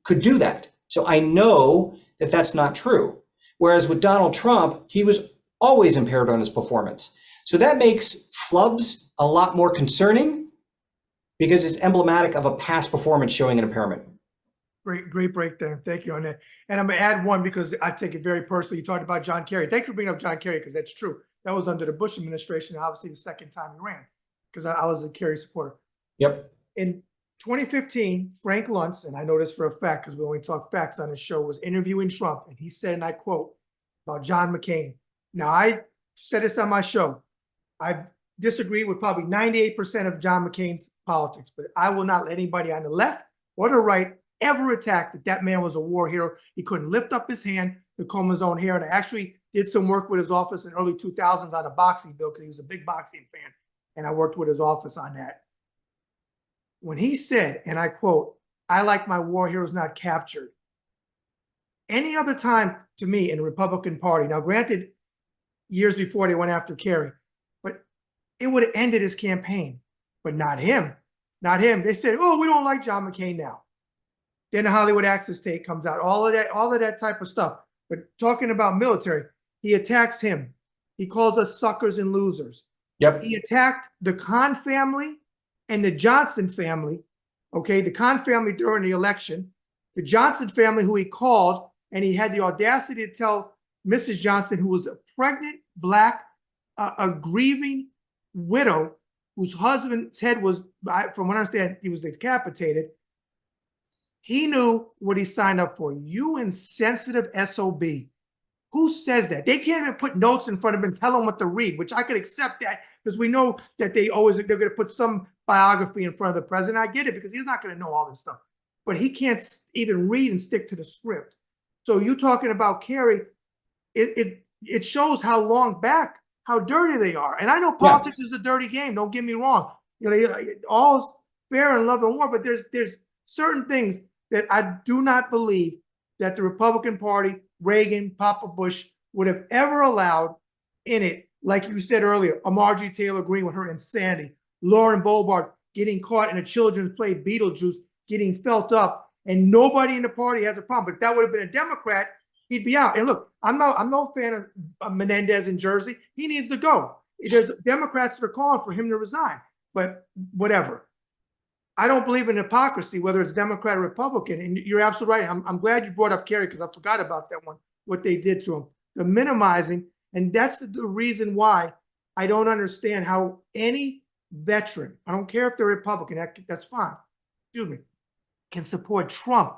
could do that. So I know that that's not true. Whereas with Donald Trump, he was always impaired on his performance. So that makes flubs a lot more concerning because it's emblematic of a past performance showing an impairment. Great breakdown. Thank you on that. And I'm going to add one because I take it very personally. You talked about John Kerry. Thanks for bringing up John Kerry because that's true. That was under the Bush administration, obviously the second time he ran, because I was a Kerry supporter. Yep. In 2015, Frank Luntz, and I know this for a fact because we only talk facts on his show, was interviewing Trump, and he said, and I quote, about John McCain. Now, I said this on my show. I disagree with probably 98% of John McCain's politics, but I will not let anybody on the left or the right ever attack that man was a war hero. He couldn't lift up his hand to comb his own hair, and I actually did some work with his office in early 2000s on a boxing bill because he was a big boxing fan, and I worked with his office on that. When he said, and I quote, "I like my war heroes not captured." Any other time to me in the Republican Party, now granted, years before they went after Kerry, but it would have ended his campaign, but not him. Not him. They said, "Oh, we don't like John McCain now." Then the Hollywood Access tape comes out, all of that type of stuff. But talking about military, he attacks him. He calls us suckers and losers. Yep. He attacked the Khan family and the Johnson family, okay, the Khan family during the election, the Johnson family who he called, and he had the audacity to tell Mrs. Johnson, who was a pregnant, black, a grieving widow whose husband's head was, from what I understand, he was decapitated. He knew what he signed up for. You insensitive SOB. Who says that? They can't even put notes in front of him and tell him what to read, which I could accept that because we know that they're going to put some biography in front of the president. I get it because he's not going to know all this stuff. But he can't even read and stick to the script. So you talking about Kerry, it shows how long back, how dirty they are. And I know politics is a dirty game. Don't get me wrong. All's fair in love and war, but there's certain things that I do not believe that the Republican Party, Reagan, Papa Bush would have ever allowed in it. Like you said earlier, a Marjorie Taylor Greene with her insanity, Lauren Boebert getting caught in a children's play, Beetlejuice, getting felt up, and nobody in the party has a problem. But if that would have been a Democrat, he'd be out. And look, I'm no fan of Menendez in Jersey. He needs to go. There's Democrats that are calling for him to resign. But whatever. I don't believe in hypocrisy, whether it's Democrat or Republican. And you're absolutely right. I'm glad you brought up Kerry because I forgot about that one, what they did to him. The minimizing. And that's the reason why I don't understand how any veteran, I don't care if they're Republican, that's fine, excuse me, can support Trump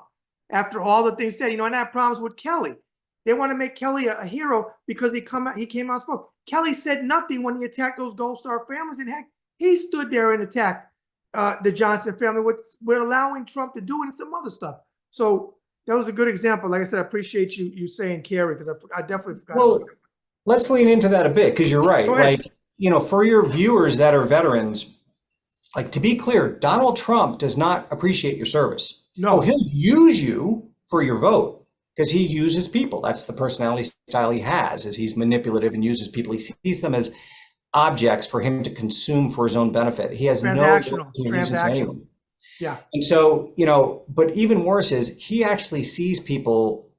after all that they said. And I have problems with Kelly. They want to make Kelly a hero because he came out and spoke. Kelly said nothing when he attacked those Gold Star families. And heck, he stood there and attacked the Johnson family with allowing Trump to do it and some other stuff. So That was a good example. Like I said, I appreciate you saying Kerry, because I definitely forgot about Well, it. let's lean into that a bit, because you're right. Go ahead. Like, for your viewers that are veterans, like, to be clear, Donald Trump does not appreciate your service. No. Oh, he'll use you for your vote because he uses people. That's the personality style he has, is he's manipulative and uses people. He sees them as objects for him to consume for his own benefit. He has no allegiance to anyone. Yeah. And so, but even worse is he actually sees people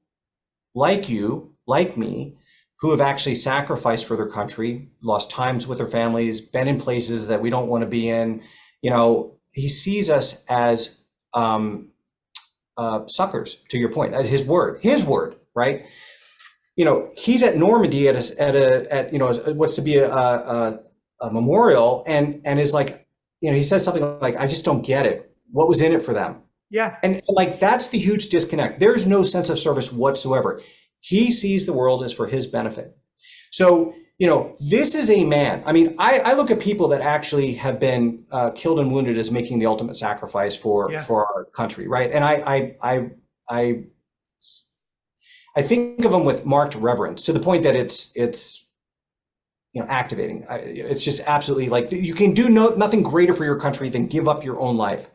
like you, like me, who have actually sacrificed for their country, lost times with their families, been in places that we don't want to be in. He sees us as suckers, to your point. His word, right? He's at Normandy at what's to be a memorial, and is like, he says something like, "I just don't get it. What was in it for them?" Yeah. And like, that's the huge disconnect. There's no sense of service whatsoever. He sees the world as for his benefit. So, this is a man. I mean, I look at people that actually have been killed and wounded as making the ultimate sacrifice for our country, right? And I think of them with marked reverence, to the point that it's activating. It's just absolutely, like, you can do nothing greater for your country than give up your own life.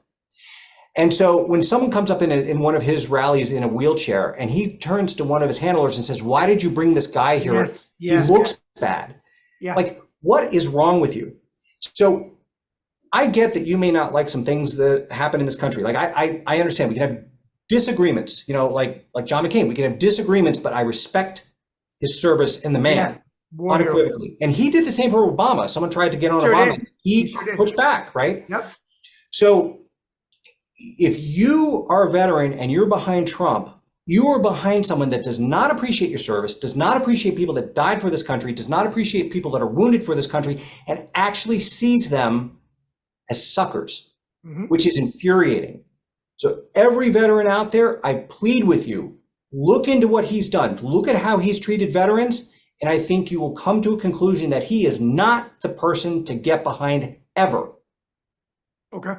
And so when someone comes up in one of his rallies in a wheelchair, and he turns to one of his handlers and says, "Why did you bring this guy here? He looks bad." Yeah. Like, what is wrong with you? So I get that you may not like some things that happen in this country. Like, I understand we can have disagreements, like John McCain, we can have disagreements, but I respect his service and the man unequivocally. And he did the same for Obama. Someone tried to get on Obama. He pushed back, right? Yep. So if you are a veteran and you're behind Trump, you are behind someone that does not appreciate your service, does not appreciate people that died for this country, does not appreciate people that are wounded for this country, and actually sees them as suckers, which is infuriating. So every veteran out there, I plead with you, look into what he's done. Look at how he's treated veterans, and I think you will come to a conclusion that he is not the person to get behind ever. Okay.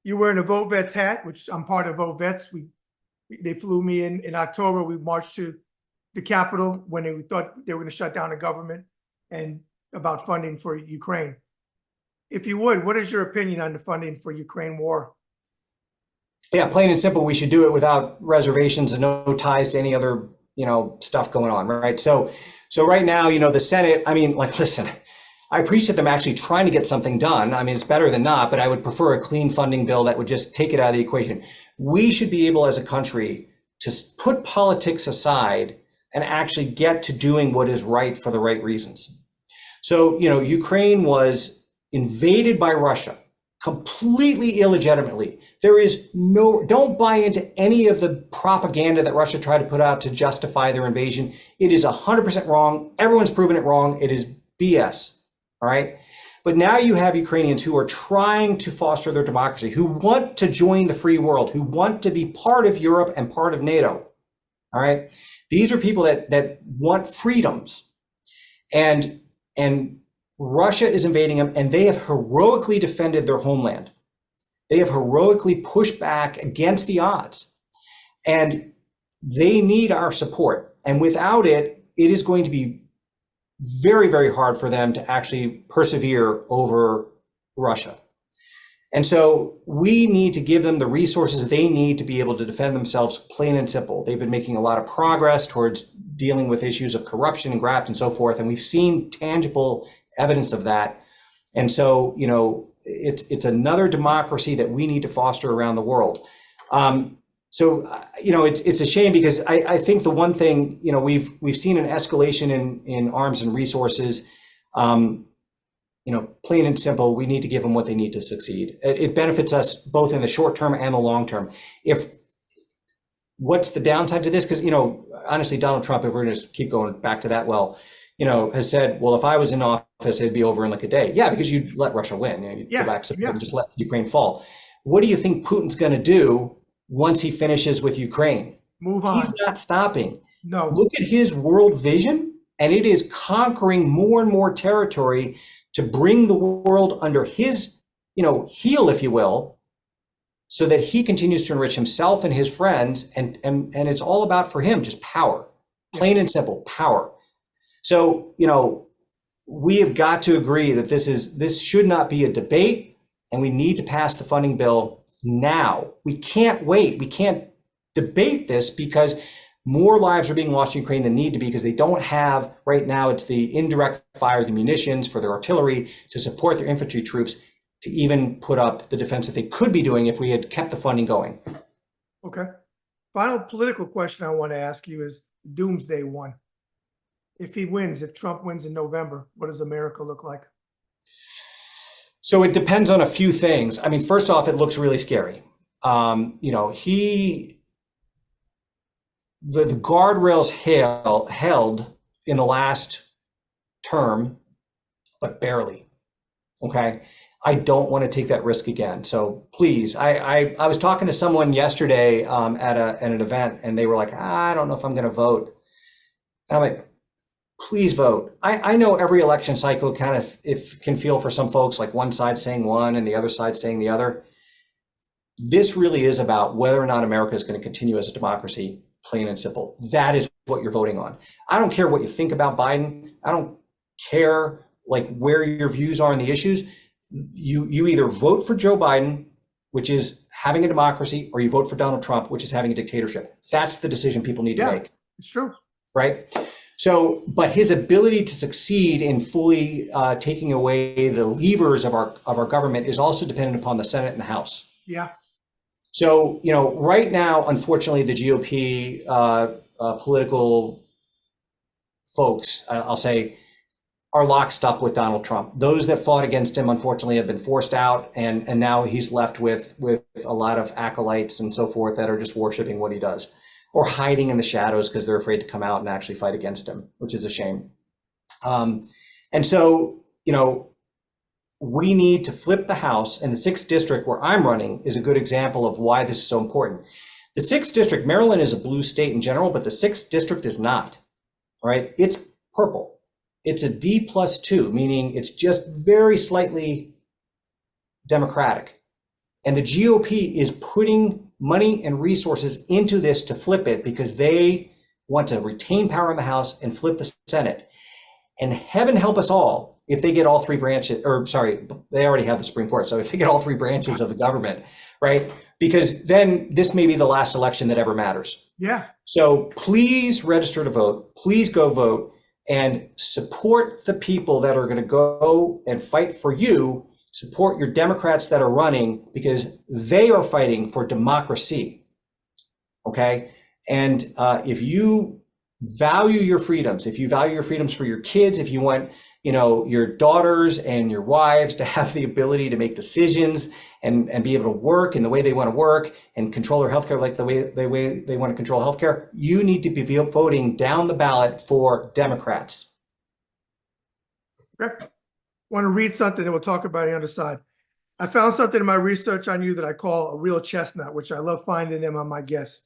You're wearing a Vote Vets hat, which I'm part of Vote Vets. They flew me in October. We marched to the Capitol when they thought they were going to shut down the government, and about funding for Ukraine. If you would, what is your opinion on the funding for Ukraine war? Yeah, plain and simple, we should do it without reservations and no ties to any other, stuff going on, right? So right now, the Senate, I mean, like, listen, I appreciate them actually trying to get something done. I mean, it's better than not, but I would prefer a clean funding bill that would just take it out of the equation. We should be able as a country to put politics aside and actually get to doing what is right for the right reasons. So, Ukraine was invaded by Russia completely illegitimately. Don't buy into any of the propaganda that Russia tried to put out to justify their invasion. It is 100% wrong. Everyone's proven it wrong. It is BS. All right. But now you have Ukrainians who are trying to foster their democracy, who want to join the free world, who want to be part of Europe and part of NATO. All right. These are people that want freedoms, and Russia is invading them, and they have heroically defended their homeland. They have heroically pushed back against the odds, and they need our support. And without it, it is going to be very, very hard for them to actually persevere over Russia. And so we need to give them the resources they need to be able to defend themselves, plain and simple. They've been making a lot of progress towards dealing with issues of corruption and graft and so forth, and we've seen tangible evidence of that. And so, it's another democracy that we need to foster around the world. It's a shame, because I think the one thing, we've seen an escalation in arms and resources. Plain and simple, we need to give them what they need to succeed. It benefits us both in the short term and the long term. What's the downside to this? Because, honestly, Donald Trump, if we're going to keep going back to that, has said, well, if I was in office, it'd be over in like a day. Yeah, because you'd let Russia win. You'd go back and just let Ukraine fall. What do you think Putin's going to do once he finishes with Ukraine? Move on. He's not stopping. No. Look at his world vision, and it is conquering more and more territory to bring the world under his, heel, if you will, so that he continues to enrich himself and his friends. And it's all about, for him, just power, plain and simple, power. So, we have got to agree that this should not be a debate, and we need to pass the funding bill now. We can't wait. We can't debate this because more lives are being lost in Ukraine than need to be, because they don't have, right now, it's the indirect fire, the munitions for their artillery to support their infantry troops, to even put up the defense that they could be doing if we had kept the funding going. Okay. Final political question I want to ask you is Doomsday one. If he wins, if Trump wins in November, what does America look like? So it depends on a few things. I mean, first off, it looks really scary. The guardrails held in the last term, but barely. Okay. I don't want to take that risk again. So please, I was talking to someone yesterday at an event, and they were like, I don't know if I'm going to vote. And I'm like, please vote. I know every election cycle kind of can feel for some folks like one side saying one and the other side saying the other. This really is about whether or not America is going to continue as a democracy, plain and simple. That is what you're voting on. I don't care what you think about Biden. I don't care like where your views are on the issues. You either vote for Joe Biden, which is having a democracy, or you vote for Donald Trump, which is having a dictatorship. That's the decision people need to make. It's true. Right? So, but his ability to succeed in fully taking away the levers of our government is also dependent upon the Senate and the House. Yeah. So, right now, unfortunately, the GOP political folks, I'll say, are locked up with Donald Trump. Those that fought against him, unfortunately, have been forced out, and now he's left with a lot of acolytes and so forth that are just worshiping what he does, or hiding in the shadows because they're afraid to come out and actually fight against him, which is a shame. And so, we need to flip the House, and the 6th district where I'm running is a good example of why this is so important. The 6th district, Maryland is a blue state in general, but the 6th district is not, all right? It's purple. It's a D+2, meaning it's just very slightly Democratic. And the GOP is putting money and resources into this to flip it because they want to retain power in the House and flip the Senate. And heaven help us all if they get all 3 branches, or sorry, they already have the Supreme Court. So if they get all 3 branches of the government, right? Because then this may be the last election that ever matters. Yeah. So please register to vote. Please go vote and support the people that are going to go and fight for you. Support your Democrats that are running because they are fighting for democracy. Okay. And if you value your freedoms, if you value your freedoms for your kids, if you want, your daughters and your wives to have the ability to make decisions and be able to work in the way they want to work and control their healthcare like the way they want to control healthcare, you need to be voting down the ballot for Democrats. Okay. I want to read something and we'll talk about it on the side. I found something in my research on you that I call a real chestnut, which I love finding them on my guests.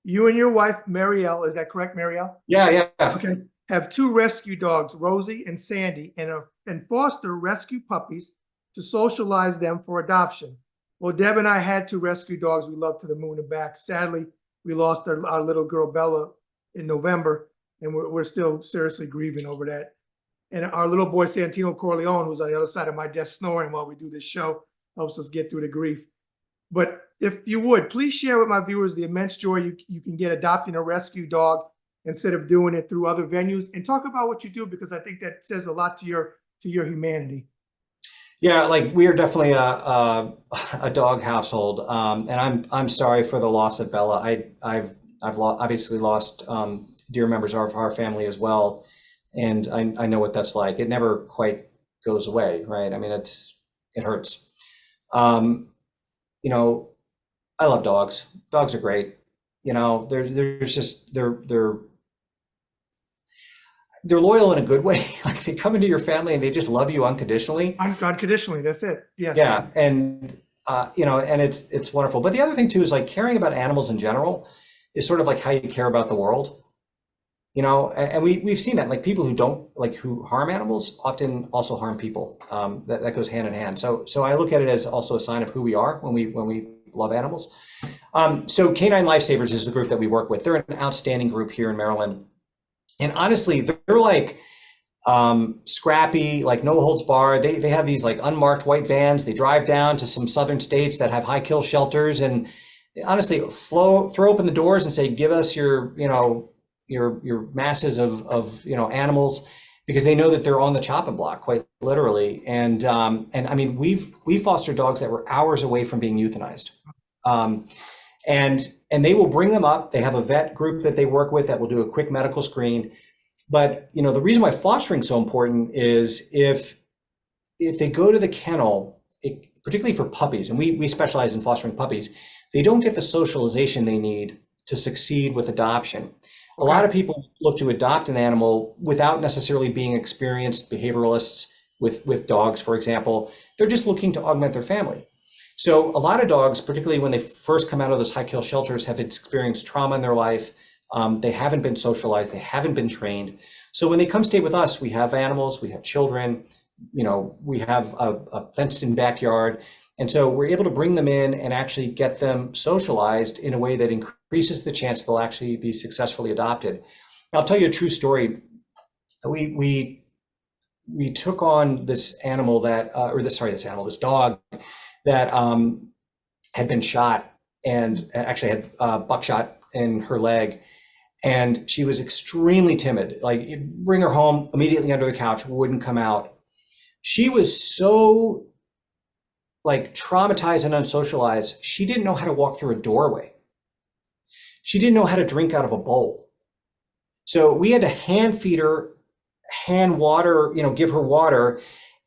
You and your wife, Marielle, is that correct, Marielle? Yeah. Okay. Have 2 rescue dogs, Rosie and Sandy, and foster rescue puppies to socialize them for adoption. Well, Deb and I had 2 rescue dogs we love to the moon and back. Sadly, we lost our little girl, Bella, in November, and we're still seriously grieving over that. And our little boy, Santino Corleone, who's on the other side of my desk snoring while we do this show, helps us get through the grief. But if you would, please share with my viewers the immense joy you can get adopting a rescue dog instead of doing it through other venues, and talk about what you do, because I think that says a lot to your humanity. Yeah, like we are definitely a dog household, and I'm sorry for the loss of Bella. I've obviously lost dear members of our family as well, and I know what that's like. It never quite goes away, right? I mean, it hurts. I love dogs. Dogs are great. They're loyal in a good way. Like they come into your family and they just love you unconditionally. Unconditionally, that's it. Yes. Yeah, and and it's wonderful. But the other thing too is like caring about animals in general is sort of like how you care about the world. And we've seen that, like people who harm animals often also harm people. That goes hand in hand. So I look at it as also a sign of who we are when we love animals. So Canine Lifesavers is the group that we work with. They're an outstanding group here in Maryland. And honestly, they're like scrappy, like no holds barred. They have these like unmarked white vans. They drive down to some southern states that have high kill shelters, and honestly throw open the doors and say, give us your masses of animals, because they know that they're on the chopping block, quite literally. And I mean, we fostered dogs that were hours away from being euthanized. And they will bring them up. They have a vet group that they work with that will do a quick medical screen. But the reason why fostering is so important is if they go to the kennel, particularly for puppies, and we specialize in fostering puppies, they don't get the socialization they need to succeed with adoption. A lot of people look to adopt an animal without necessarily being experienced behavioralists with dogs, for example. They're just looking to augment their family. So a lot of dogs, particularly when they first come out of those high kill shelters, have experienced trauma in their life. They haven't been socialized, they haven't been trained. So when they come stay with us, we have animals, we have children, we have a fenced-in backyard. And so we're able to bring them in and actually get them socialized in a way that increases the chance they'll actually be successfully adopted. I'll tell you a true story. We took on this animal this dog that had been shot and actually had buckshot in her leg. And she was extremely timid. Like, bring her home, immediately under the couch, wouldn't come out. She was so traumatized and unsocialized, she didn't know how to walk through a doorway. She didn't know how to drink out of a bowl. So we had to hand feed her, hand water, give her water,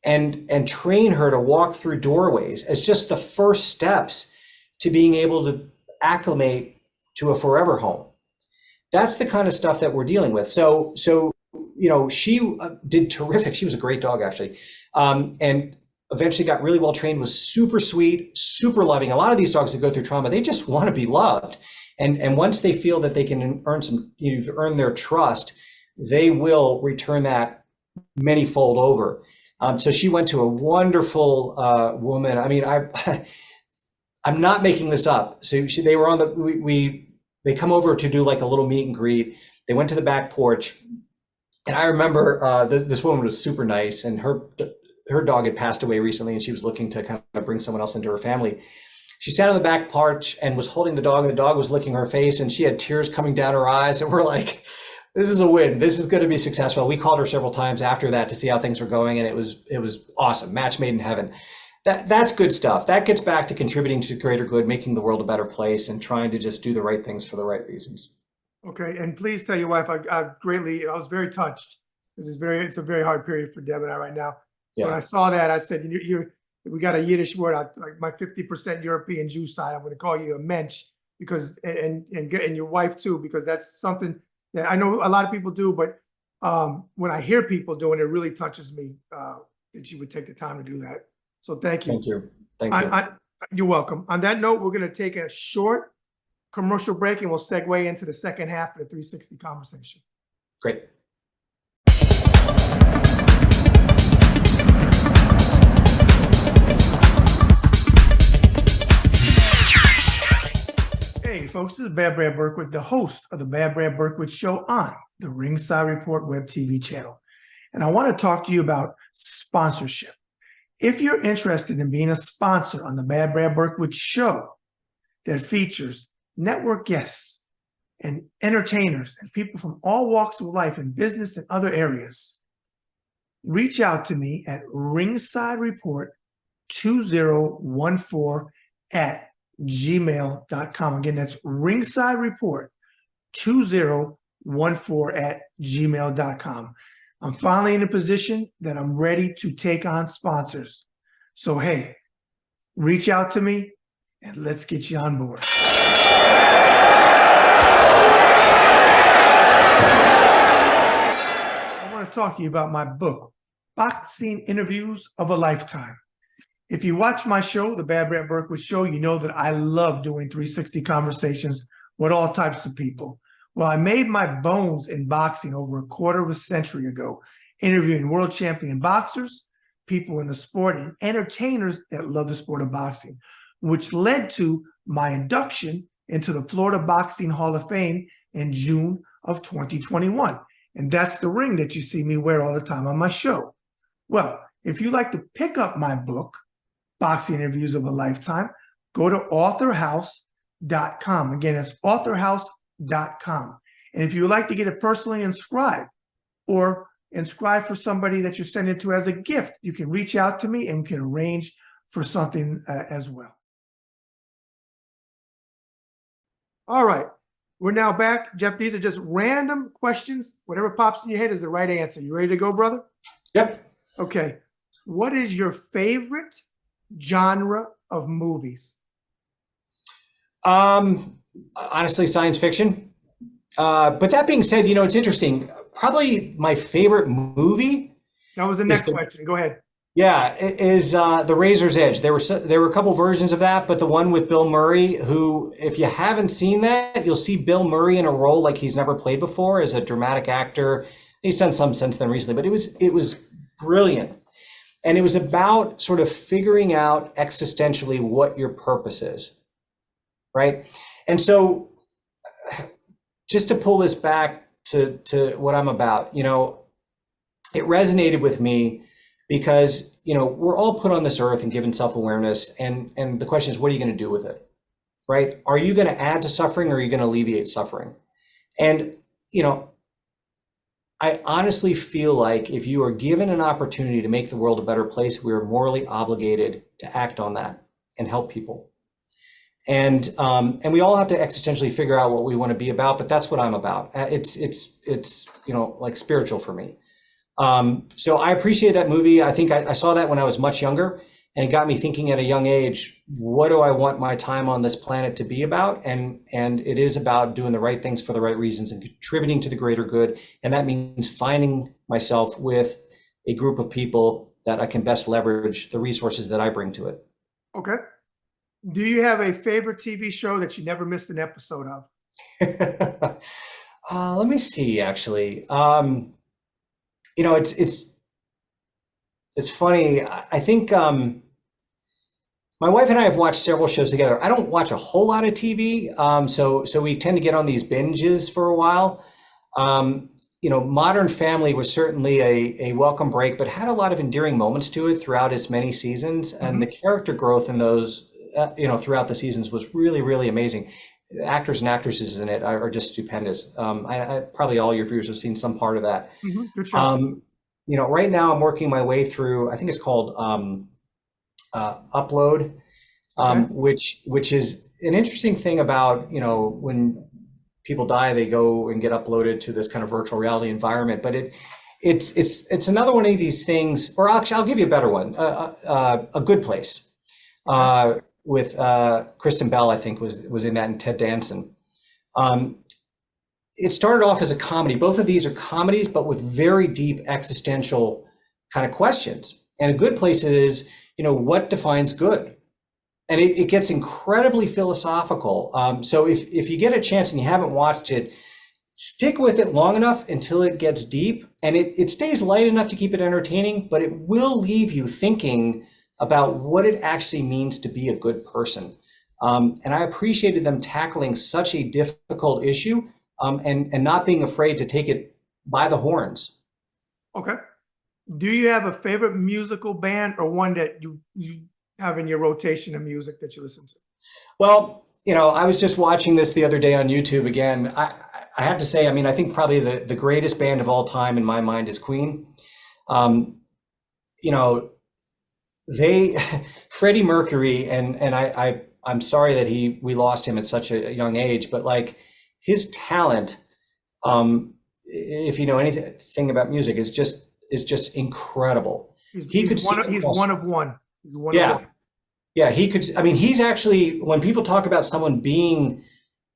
and train her to walk through doorways as just the first steps to being able to acclimate to a forever home. That's the kind of stuff that we're dealing with. So she did terrific. She was a great dog, actually. And eventually got really well trained, was super sweet, super loving. A lot of these dogs that go through trauma, they just want to be loved. And once they feel that they can earn their trust, they will return that many-fold over. So she went to a wonderful woman. I mean, I'm not making this up. So they were on they come over to do like a little meet and greet. They went to the back porch. And I remember this woman was super nice, and her dog had passed away recently, and she was looking to kind of bring someone else into her family. She sat on the back porch and was holding the dog, and the dog was licking her face, and she had tears coming down her eyes. And we're like, this is a win. This is going to be successful. We called her several times after that to see how things were going, and it was awesome. Match made in heaven. That's good stuff. That gets back to contributing to greater good, making the world a better place, and trying to just do the right things for the right reasons. Okay, and please tell your wife I was very touched, because it's a very hard period for Deb and I right now. So when I saw that, I said, we got a Yiddish word, like my 50% European Jew side, I'm going to call you a mensch, because and your wife too, because that's something that I know a lot of people do, but when I hear people doing it, really touches me that you would take the time to do that. So thank you. Thank you. Thank you. You're welcome. On that note, we're going to take a short commercial break, and we'll segue into the second half of the 360 conversation. Great. Hey folks, this is Bad Brad Berkwood, the host of the Bad Brad Berkwood Show on the Ringside Report web TV channel. And I want to talk to you about sponsorship. If you're interested in being a sponsor on the Bad Brad Berkwood Show that features network guests and entertainers and people from all walks of life in business and other areas, reach out to me at ringsidereport2014@gmail.com. Again, that's ringsidereport2014@gmail.com. I'm finally in a position that I'm ready to take on sponsors. So, hey, reach out to me and let's get you on board. I want to talk to you about my book, Boxing Interviews of a Lifetime. If you watch my show, The Bad Brad Berkwood Show, you know that I love doing 360 conversations with all types of people. Well, I made my bones in boxing over a quarter of a century ago, interviewing world champion boxers, people in the sport, and entertainers that love the sport of boxing. which led to my induction into the Florida Boxing Hall of Fame in June of 2021. And that's the ring that you see me wear all the time on my show. Well, if you like to pick up my book, Boxing Interviews of a Lifetime, go to authorhouse.com. Again, it's authorhouse.com. And if you would like to get it personally inscribed or inscribed for somebody that you're sending to as a gift, you can reach out to me and we can arrange for something as well. All right, we're now back. Jeff, these are just random questions. Whatever pops in your head is the right answer. You ready to go, brother? Yep. Okay. What is your favorite genre of movies? Honestly, science fiction. But that being said, it's interesting. Probably my favorite movie. That was the next question. Go ahead. Yeah, is The Razor's Edge. There were a couple versions of that, but the one with Bill Murray, who, if you haven't seen that, you'll see Bill Murray in a role like he's never played before as a dramatic actor. He's done some since then recently, but it was brilliant. And it was about sort of figuring out existentially what your purpose is, right? And so just to pull this back to what I'm about, it resonated with me because, we're all put on this earth and given self-awareness. And the question is, what are you going to do with it, right? Are you going to add to suffering or are you going to alleviate suffering? And, I honestly feel like if you are given an opportunity to make the world a better place, we are morally obligated to act on that and help people. And we all have to existentially figure out what we want to be about, but that's what I'm about. It's like spiritual for me. So I appreciate that movie. I think I saw that when I was much younger, and it got me thinking at a young age, what do I want my time on this planet to be about? And it is about doing the right things for the right reasons and contributing to the greater good. And that means finding myself with a group of people that I can best leverage the resources that I bring to it. Okay. Do you have a favorite TV show that you never missed an episode of? Let me see, actually. It's funny. I think my wife and I have watched several shows together. I don't watch a whole lot of TV, so we tend to get on these binges for a while. Modern Family was certainly a welcome break, but had a lot of endearing moments to it throughout its many seasons, and the character growth in those, throughout the seasons was really, really amazing. The actors and actresses in it are just stupendous. I probably all your viewers have seen some part of that. Good show. Right now I'm working my way through, I think it's called Upload, which is an interesting thing about, when people die, they go and get uploaded to this kind of virtual reality environment. But it's another one of these things, or actually I'll give you a better one, A Good Place, with Kristen Bell, I think was in that, and Ted Danson. It started off as a comedy. Both of these are comedies, but with very deep existential kind of questions. And A Good Place is, what defines good? And it gets incredibly philosophical. So if you get a chance and you haven't watched it, stick with it long enough until it gets deep. And it stays light enough to keep it entertaining, but it will leave you thinking about what it actually means to be a good person. And I appreciated them tackling such a difficult issue. And not being afraid to take it by the horns. Okay. Do you have a favorite musical band or one that you have in your rotation of music that you listen to? Well, I was just watching this the other day on YouTube again. I have to say, I think probably the greatest band of all time in my mind is Queen. Freddie Mercury, and I'm sorry that we lost him at such a young age, but like, his talent, if you know anything about music, is just incredible. He's one of one. Yeah. He could. He's actually, when people talk about someone being,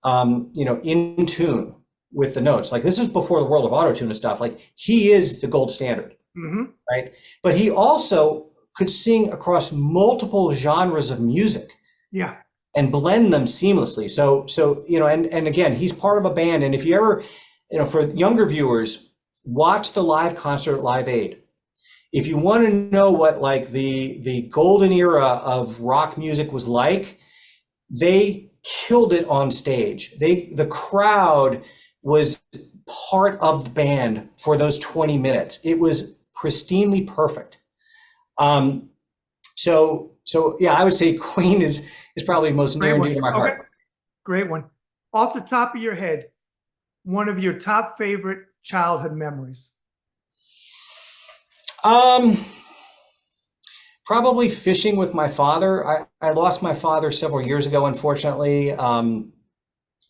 in tune with the notes, like this is before the world of auto-tune and stuff. Like he is the gold standard, right? But he also could sing across multiple genres of music. Yeah. And blend them seamlessly. So and again, he's part of a band. And if you ever, for younger viewers, watch the live concert at Live Aid. if you want to know what like the golden era of rock music was like, they killed it on stage. The crowd was part of the band for those 20 minutes. It was pristinely perfect. Um, so yeah, I would say Queen is probably most near Great and one. dear to my Okay, heart. great one. Off the top of your head, one of your top favorite childhood memories. Um, Probably fishing with my father. I lost my father several years ago, unfortunately. And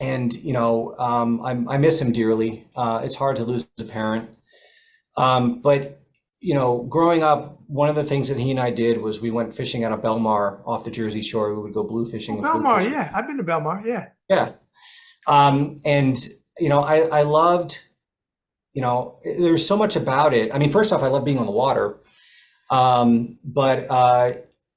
I miss him dearly. It's hard to lose a parent. But growing up, one of the things that he and I did was we went fishing out of Belmar off the Jersey Shore. We would go blue Oh, fishing and fluke Belmar, fishing. yeah. I've been to Belmar, yeah. Yeah. And I loved, there's so much about it. I mean, first off, I love being on the water. But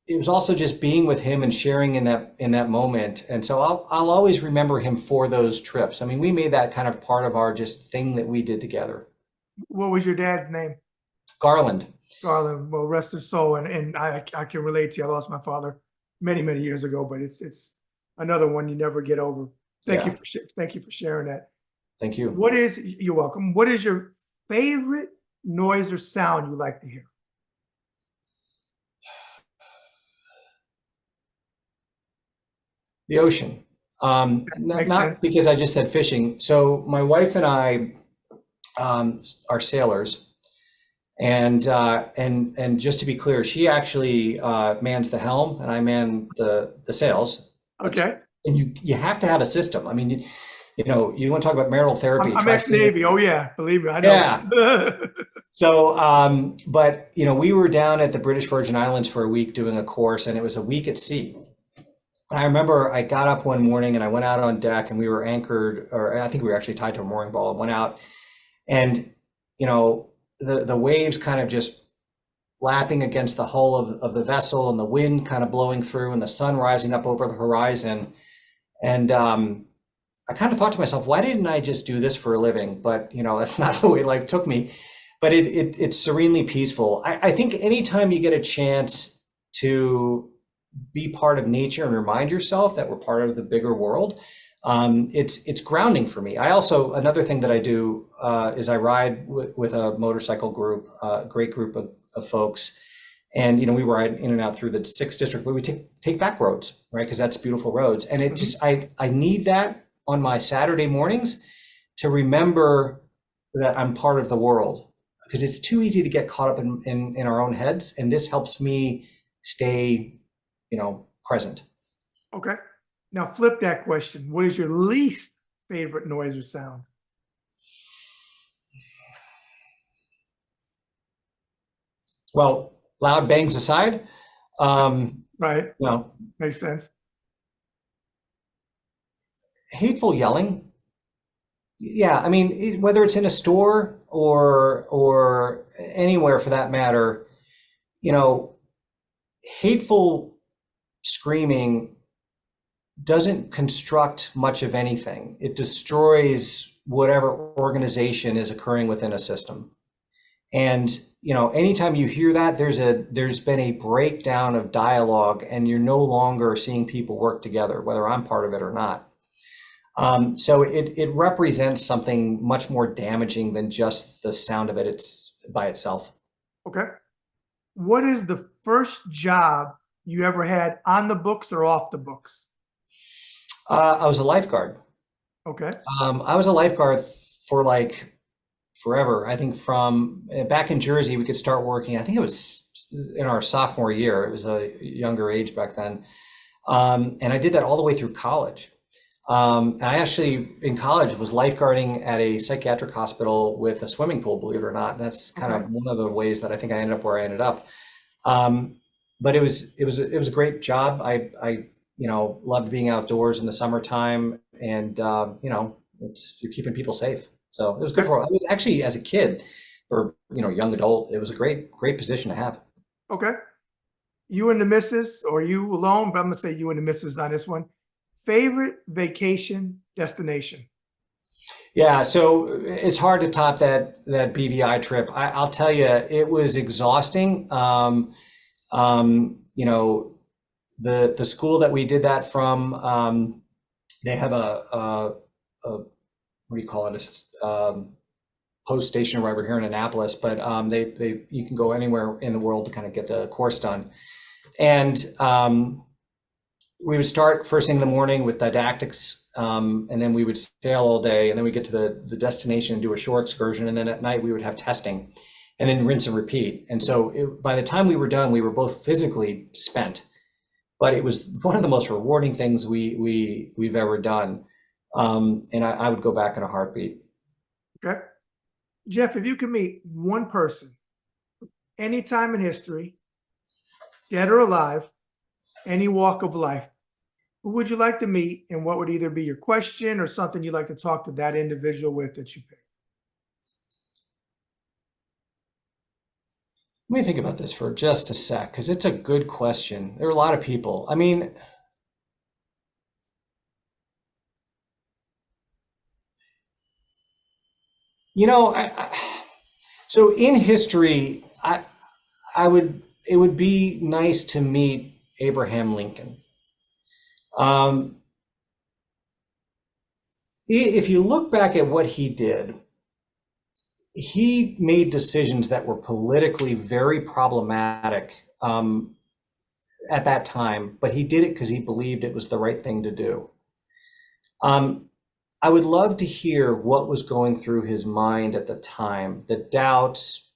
it was also just being with him and sharing in that moment. And so I'll always remember him for those trips. I mean, we made that kind of part of our just thing that we did together. What was your dad's name? Garland. Garland. Well, rest his soul. And I can relate to you. I lost my father many, many years ago, but it's another one you never get over. Thank you Yeah. thank you for sharing that. Thank you. You're welcome. What is your favorite noise or sound you like to hear? The ocean. Makes sense. Not because I just said fishing. So my wife and I are sailors, and just to be clear, she actually mans the helm, and I man the sails. Okay. And you have to have a system. I mean, you want to talk about marital therapy. I'm Try sailing. ex-Navy. Oh yeah, believe me, I Yeah. know. So, but we were down at the British Virgin Islands for a week doing a course, and it was a week at sea. I remember I got up one morning and I went out on deck, and we were anchored, or I think we were actually tied to a mooring ball, and went out, and the waves kind of just lapping against the hull of the vessel, and the wind kind of blowing through, and the sun rising up over the horizon. And I kind of thought to myself, why didn't I just do this for a living? But that's not the way life took me. But it's serenely peaceful. I think anytime you get a chance to be part of nature and remind yourself that we're part of the bigger world, it's grounding for me. Another thing that I do is I ride with a motorcycle group, a great group of folks. And we ride in and out through the 6th district, but we take back roads, right? Because that's beautiful roads. And it just I need that on my Saturday mornings to remember that I'm part of the world, because it's too easy to get caught up in our own heads. And this helps me stay, present. Okay. Now flip that question. What is your least favorite noise or sound? Well, loud bangs aside, Right. well, Makes sense. hateful yelling. Yeah, I mean, whether it's in a store or anywhere for that matter, hateful screaming doesn't construct much of anything. It destroys whatever organization is occurring within a system. And anytime you hear that, there's been a breakdown of dialogue, and you're no longer seeing people work together, whether I'm part of it or not. So it represents something much more damaging than just the sound of it by itself. Okay. What is the first job you ever had on the books or off the books? I was a lifeguard. Okay. I was a lifeguard for like forever. I think from back in Jersey, we could start working. I think it was in our sophomore year. It was a younger age back then. And I did that all the way through college. And I actually, in college, was lifeguarding at a psychiatric hospital with a swimming pool, believe it or not. That's kind of one of the ways that I think I ended up where I ended up. But it was a great job. I loved being outdoors in the summertime, and you're keeping people safe. So it was good for. I was actually, as a kid or young adult, it was a great position to have. Okay. You and the missus, or you alone, but I'm gonna say you and the missus on this one. Favorite vacation destination? Yeah, so it's hard to top that BVI trip. I'll tell you, it was exhausting. You know, the school that we did that from, they have a what do you call it? Post station right over here in Annapolis, but they you can go anywhere in the world to kind of get the course done. And we would start first thing in the morning with didactics, and then we would sail all day, and then we get to the destination and do a shore excursion, and then at night we would have testing, and then rinse and repeat. And so by the time we were done, we were both physically spent, but it was one of the most rewarding things we've ever done, and I would go back in a heartbeat. Okay. Jeff, if you could meet one person, any time in history, dead or alive, any walk of life, who would you like to meet, and what would either be your question or something you'd like to talk to that individual with that you picked? Let me think about this for just a sec, because it's a good question. There are a lot of people. I mean, you know, so in history, it would be nice to meet Abraham Lincoln. If you look back at what he did, he made decisions that were politically very problematic at that time, but he did it because he believed it was the right thing to do. I would love to hear what was going through his mind at the time, the doubts,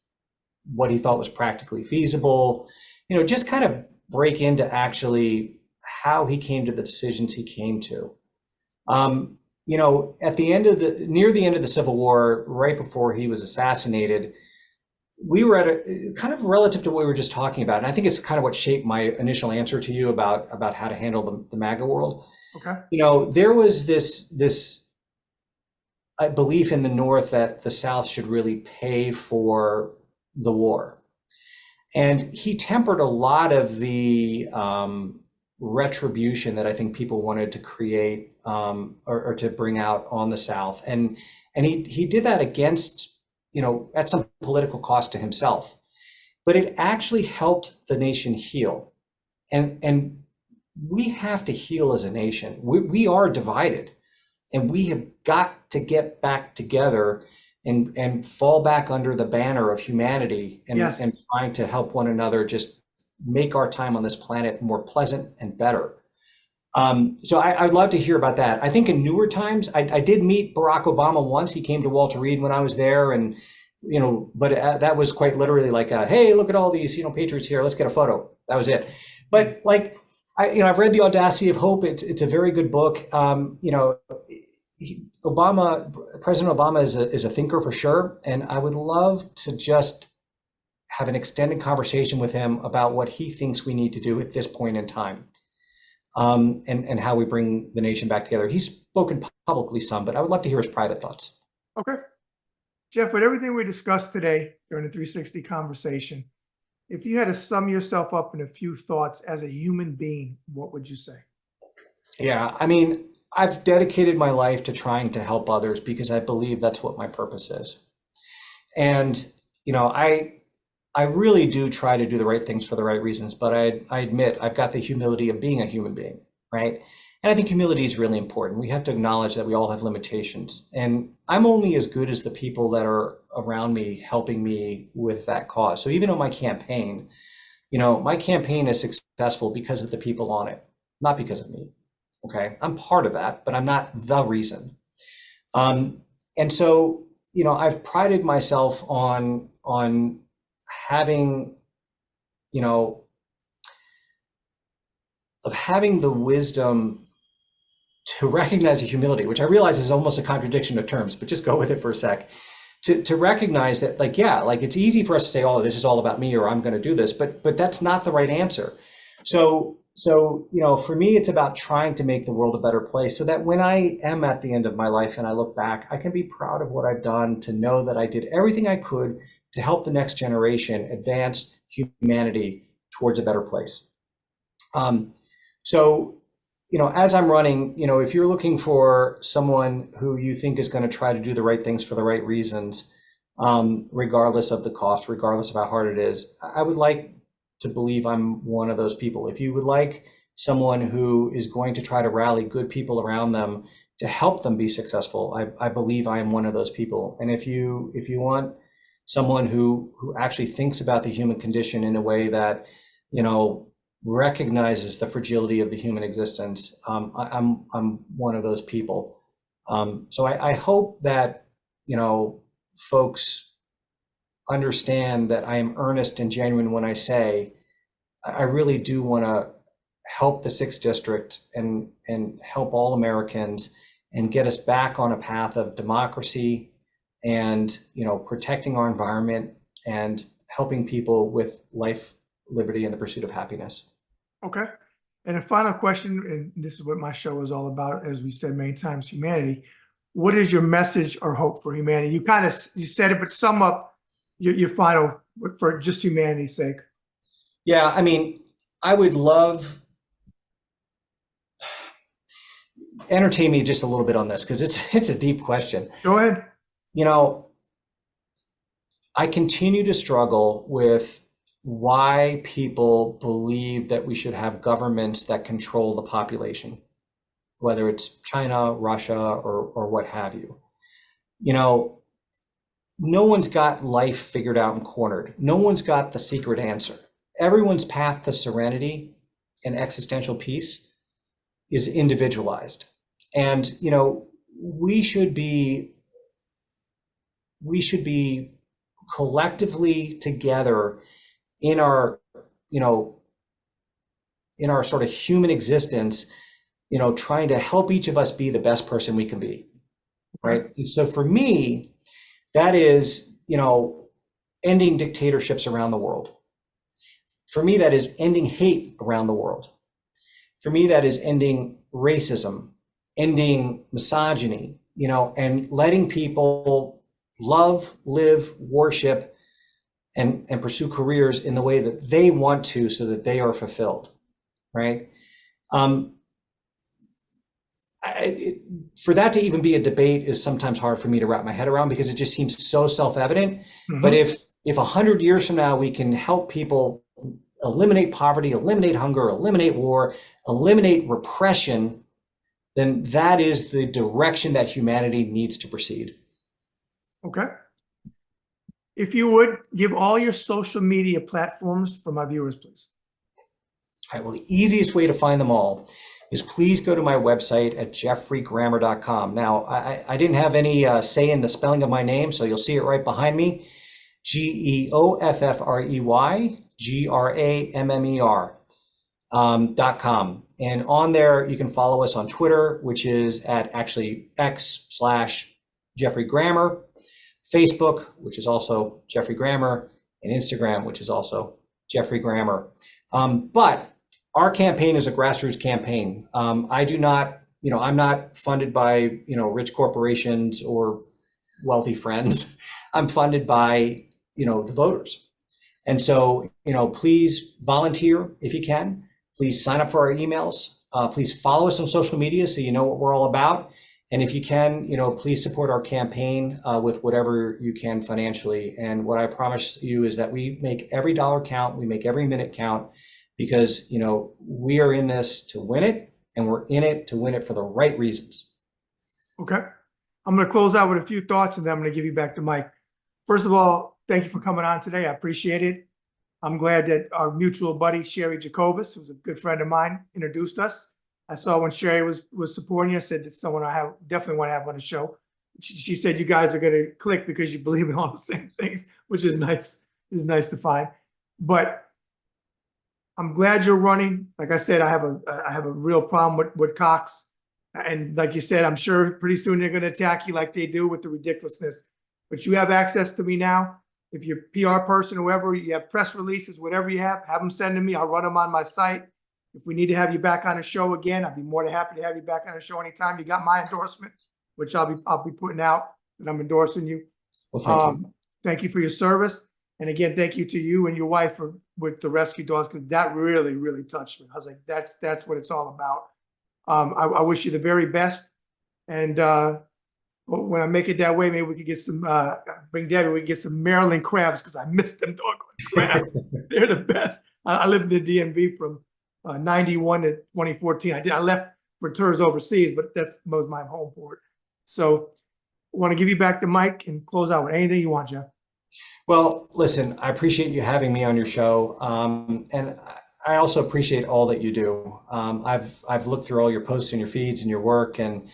what he thought was practically feasible, you know, just kind of break into actually how he came to the decisions he came to. You know, at the end of near the end of the Civil War, right before he was assassinated, we were at a kind of relative to what we were just talking about. And I think it's kind of what shaped my initial answer to you about how to handle the MAGA world. Okay. You know, there was this belief in the North that the South should really pay for the war. And he tempered a lot of the retribution that I think people wanted to create or to bring out on the South. And he did that against, you know, at some political cost to himself. But it actually helped the nation heal. And we have to heal as a nation. We are divided, and we have got to get back together and fall back under the banner of humanity and, Yes. and trying to help one another just make our time on this planet more pleasant and better. So I'd love to hear about that. I think in newer times, I did meet Barack Obama once. He came to Walter Reed when I was there, and you know, but that was quite literally like, hey, look at all these, you know, patriots here. Let's get a photo. That was it. But like, I've read The Audacity of Hope. It's a very good book. You know, President Obama is a thinker for sure, and I would love to just have an extended conversation with him about what he thinks we need to do at this point in time, and how we bring the nation back together. He's spoken publicly some, but I would love to hear his private thoughts. Okay. Jeff, with everything we discussed today during the 360 conversation, if you had to sum yourself up in a few thoughts as a human being, what would you say? Yeah, I mean, I've dedicated my life to trying to help others because I believe that's what my purpose is. And, you know, I really do try to do the right things for the right reasons, but I admit I've got the humility of being a human being, right? And I think humility is really important. We have to acknowledge that we all have limitations. And I'm only as good as the people that are around me helping me with that cause. So even on my campaign, you know, my campaign is successful because of the people on it, not because of me. Okay, I'm part of that, but I'm not the reason. And so, you know, I've prided myself on having, you know, of having the wisdom to recognize the humility, which I realize is almost a contradiction of terms, but just go with it for a sec. To recognize that, like, yeah, like it's easy for us to say, oh, this is all about me, or I'm going to do this, but that's not the right answer. So, you know, for me, it's about trying to make the world a better place so that when I am at the end of my life and I look back, I can be proud of what I've done, to know that I did everything I could to help the next generation advance humanity towards a better place. So, as I'm running, if you're looking for someone who you think is going to try to do the right things for the right reasons, regardless of the cost, regardless of how hard it is, I would like to believe I'm one of those people. If you would like someone who is going to try to rally good people around them to help them be successful, I believe I am one of those people. And if you want someone who actually thinks about the human condition in a way that, recognizes the fragility of the human existence, I'm one of those people. So I hope that, folks understand that I am earnest and genuine when I say I really do want to help the 6th District and help all Americans and get us back on a path of democracy and, protecting our environment and helping people with life, liberty, and the pursuit of happiness. Okay. And a final question, and this is what my show is all about, as we said many times, humanity. What is your message or hope for humanity? You said it, but sum up your final for just humanity's sake. Yeah, I would love, entertain me just a little bit on this because it's a deep question. Go ahead. I continue to struggle with why people believe that we should have governments that control the population, whether it's China, Russia, or what have you. No one's got life figured out and cornered. No one's got the secret answer. Everyone's path to serenity and existential peace is individualized. And, we should be collectively together in our, in our sort of human existence, trying to help each of us be the best person we can be, right? And so for me, that is, ending dictatorships around the world. For me, that is ending hate around the world. For me, that is ending racism, ending misogyny, and letting people love, live, worship, and pursue careers in the way that they want to so that they are fulfilled, right? For that to even be a debate is sometimes hard for me to wrap my head around because it just seems so self-evident. Mm-hmm. But if 100 years from now, we can help people eliminate poverty, eliminate hunger, eliminate war, eliminate repression, then that is the direction that humanity needs to proceed. Okay. If you would, give all your social media platforms for my viewers, please. All right, well, the easiest way to find them all is please go to my website at geoffreygrammer.com. Now, I didn't have any say in the spelling of my name, so you'll see it right behind me. GeoffreyGrammer.com. And on there, you can follow us on Twitter, which is at actually x/Geoffrey Grammer, Facebook, which is also Geoffrey Grammer, and Instagram, which is also Geoffrey Grammer. But our campaign is a grassroots campaign. I do not, I'm not funded by, rich corporations or wealthy friends. I'm funded by, the voters. And so, please volunteer if you can. Please sign up for our emails. Please follow us on social media so you know what we're all about. And if you can, please support our campaign with whatever you can financially. And what I promise you is that we make every dollar count, we make every minute count, because we are in this to win it, and we're in it to win it for the right reasons. Okay. I'm going to close out with a few thoughts, and then I'm going to give you back to Mike. First of all, thank you for coming on today. I appreciate it. I'm glad that our mutual buddy, Sherry Jacobus, who's a good friend of mine, introduced us. I saw when Sherry was supporting you, I said, this is someone I definitely want to have on the show. She said you guys are going to click because you believe in all the same things, which is nice. It's nice to find. But I'm glad you're running. Like I said, I have a real problem with Cox. And like you said, I'm sure pretty soon they're going to attack you like they do with the ridiculousness. But you have access to me now. If you're a PR person, whoever, you have press releases, whatever you have them send to me. I'll run them on my site. If we need to have you back on the show again, I'd be more than happy to have you back on the show anytime. You got my endorsement, which I'll be putting out that I'm endorsing you. Well, thank you for your service. And again, thank you to you and your wife with the rescue dogs, because that really, really touched me. I was like, that's what it's all about. I wish you the very best. And when I make it that way, maybe we could get some, bring Debbie, we can get some Maryland crabs because I miss them doggone crabs. They're the best. I lived in the DMV from 91 to 2014. I left for tours overseas, but that was my home port. So I want to give you back the mic and close out with anything you want, Jeff. Well, listen, I appreciate you having me on your show, and I also appreciate all that you do. I've looked through all your posts and your feeds and your work, and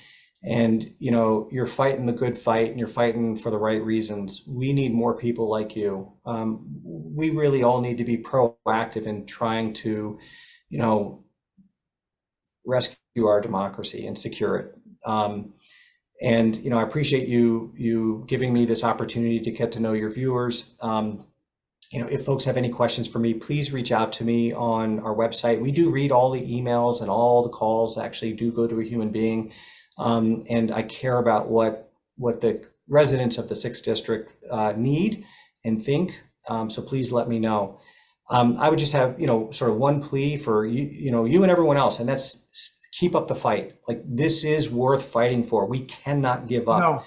you know, you're fighting the good fight, and you're fighting for the right reasons. We need more people like you. We really all need to be proactive in trying to, you know, rescue our democracy and secure it. And you know, I appreciate you giving me this opportunity to get to know your viewers. You know, if folks have any questions for me, please reach out to me on our website. We do read all the emails, and all the calls actually do go to a human being. And I care about what the residents of the 6th District need and think. So please let me know. I would just have, you know, sort of one plea for you and everyone else, and that's keep up the fight. Like, this is worth fighting for. We cannot give up.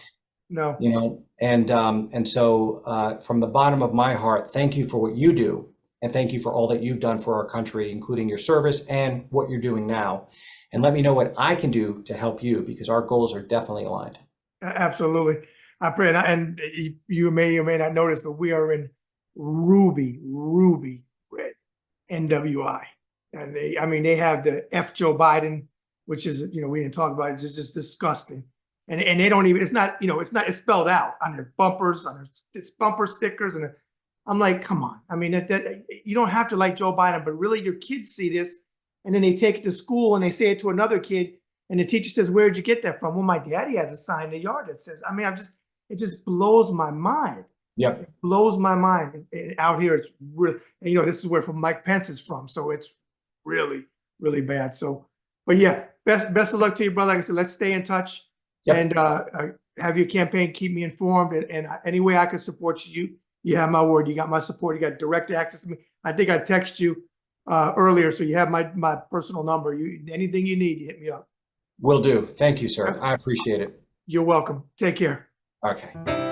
No. You know, and so from the bottom of my heart, thank you for what you do, and thank you for all that you've done for our country, including your service and what you're doing now. And let me know what I can do to help you, because our goals are definitely aligned. Absolutely. I pray, and you may or may not notice, but we are in ruby red NWI, and they have the F Joe Biden, which is, you know, we didn't talk about it, it's just disgusting. And they don't even, it's not, you know, it's spelled out on their bumpers, on their bumper stickers. And I'm like, come on. I mean, you don't have to like Joe Biden, but really your kids see this, and then they take it to school and they say it to another kid, and the teacher says, where'd you get that from? Well, my daddy has a sign in the yard that says, I mean, it just blows my mind. Yep. It blows my mind. And out here, it's really, and, you know, this is where Mike Pence is from. So it's really, really bad. So, but yeah, best of luck to you, brother. Like I said, let's stay in touch. Yep. And have your campaign keep me informed, and any way I can support you, you have my word. You got my support. You got direct access to me. I think I texted you earlier, so you have my personal number. Anything you need, you hit me up. Will do. Thank you, sir. I appreciate it. You're welcome. Take care. Okay.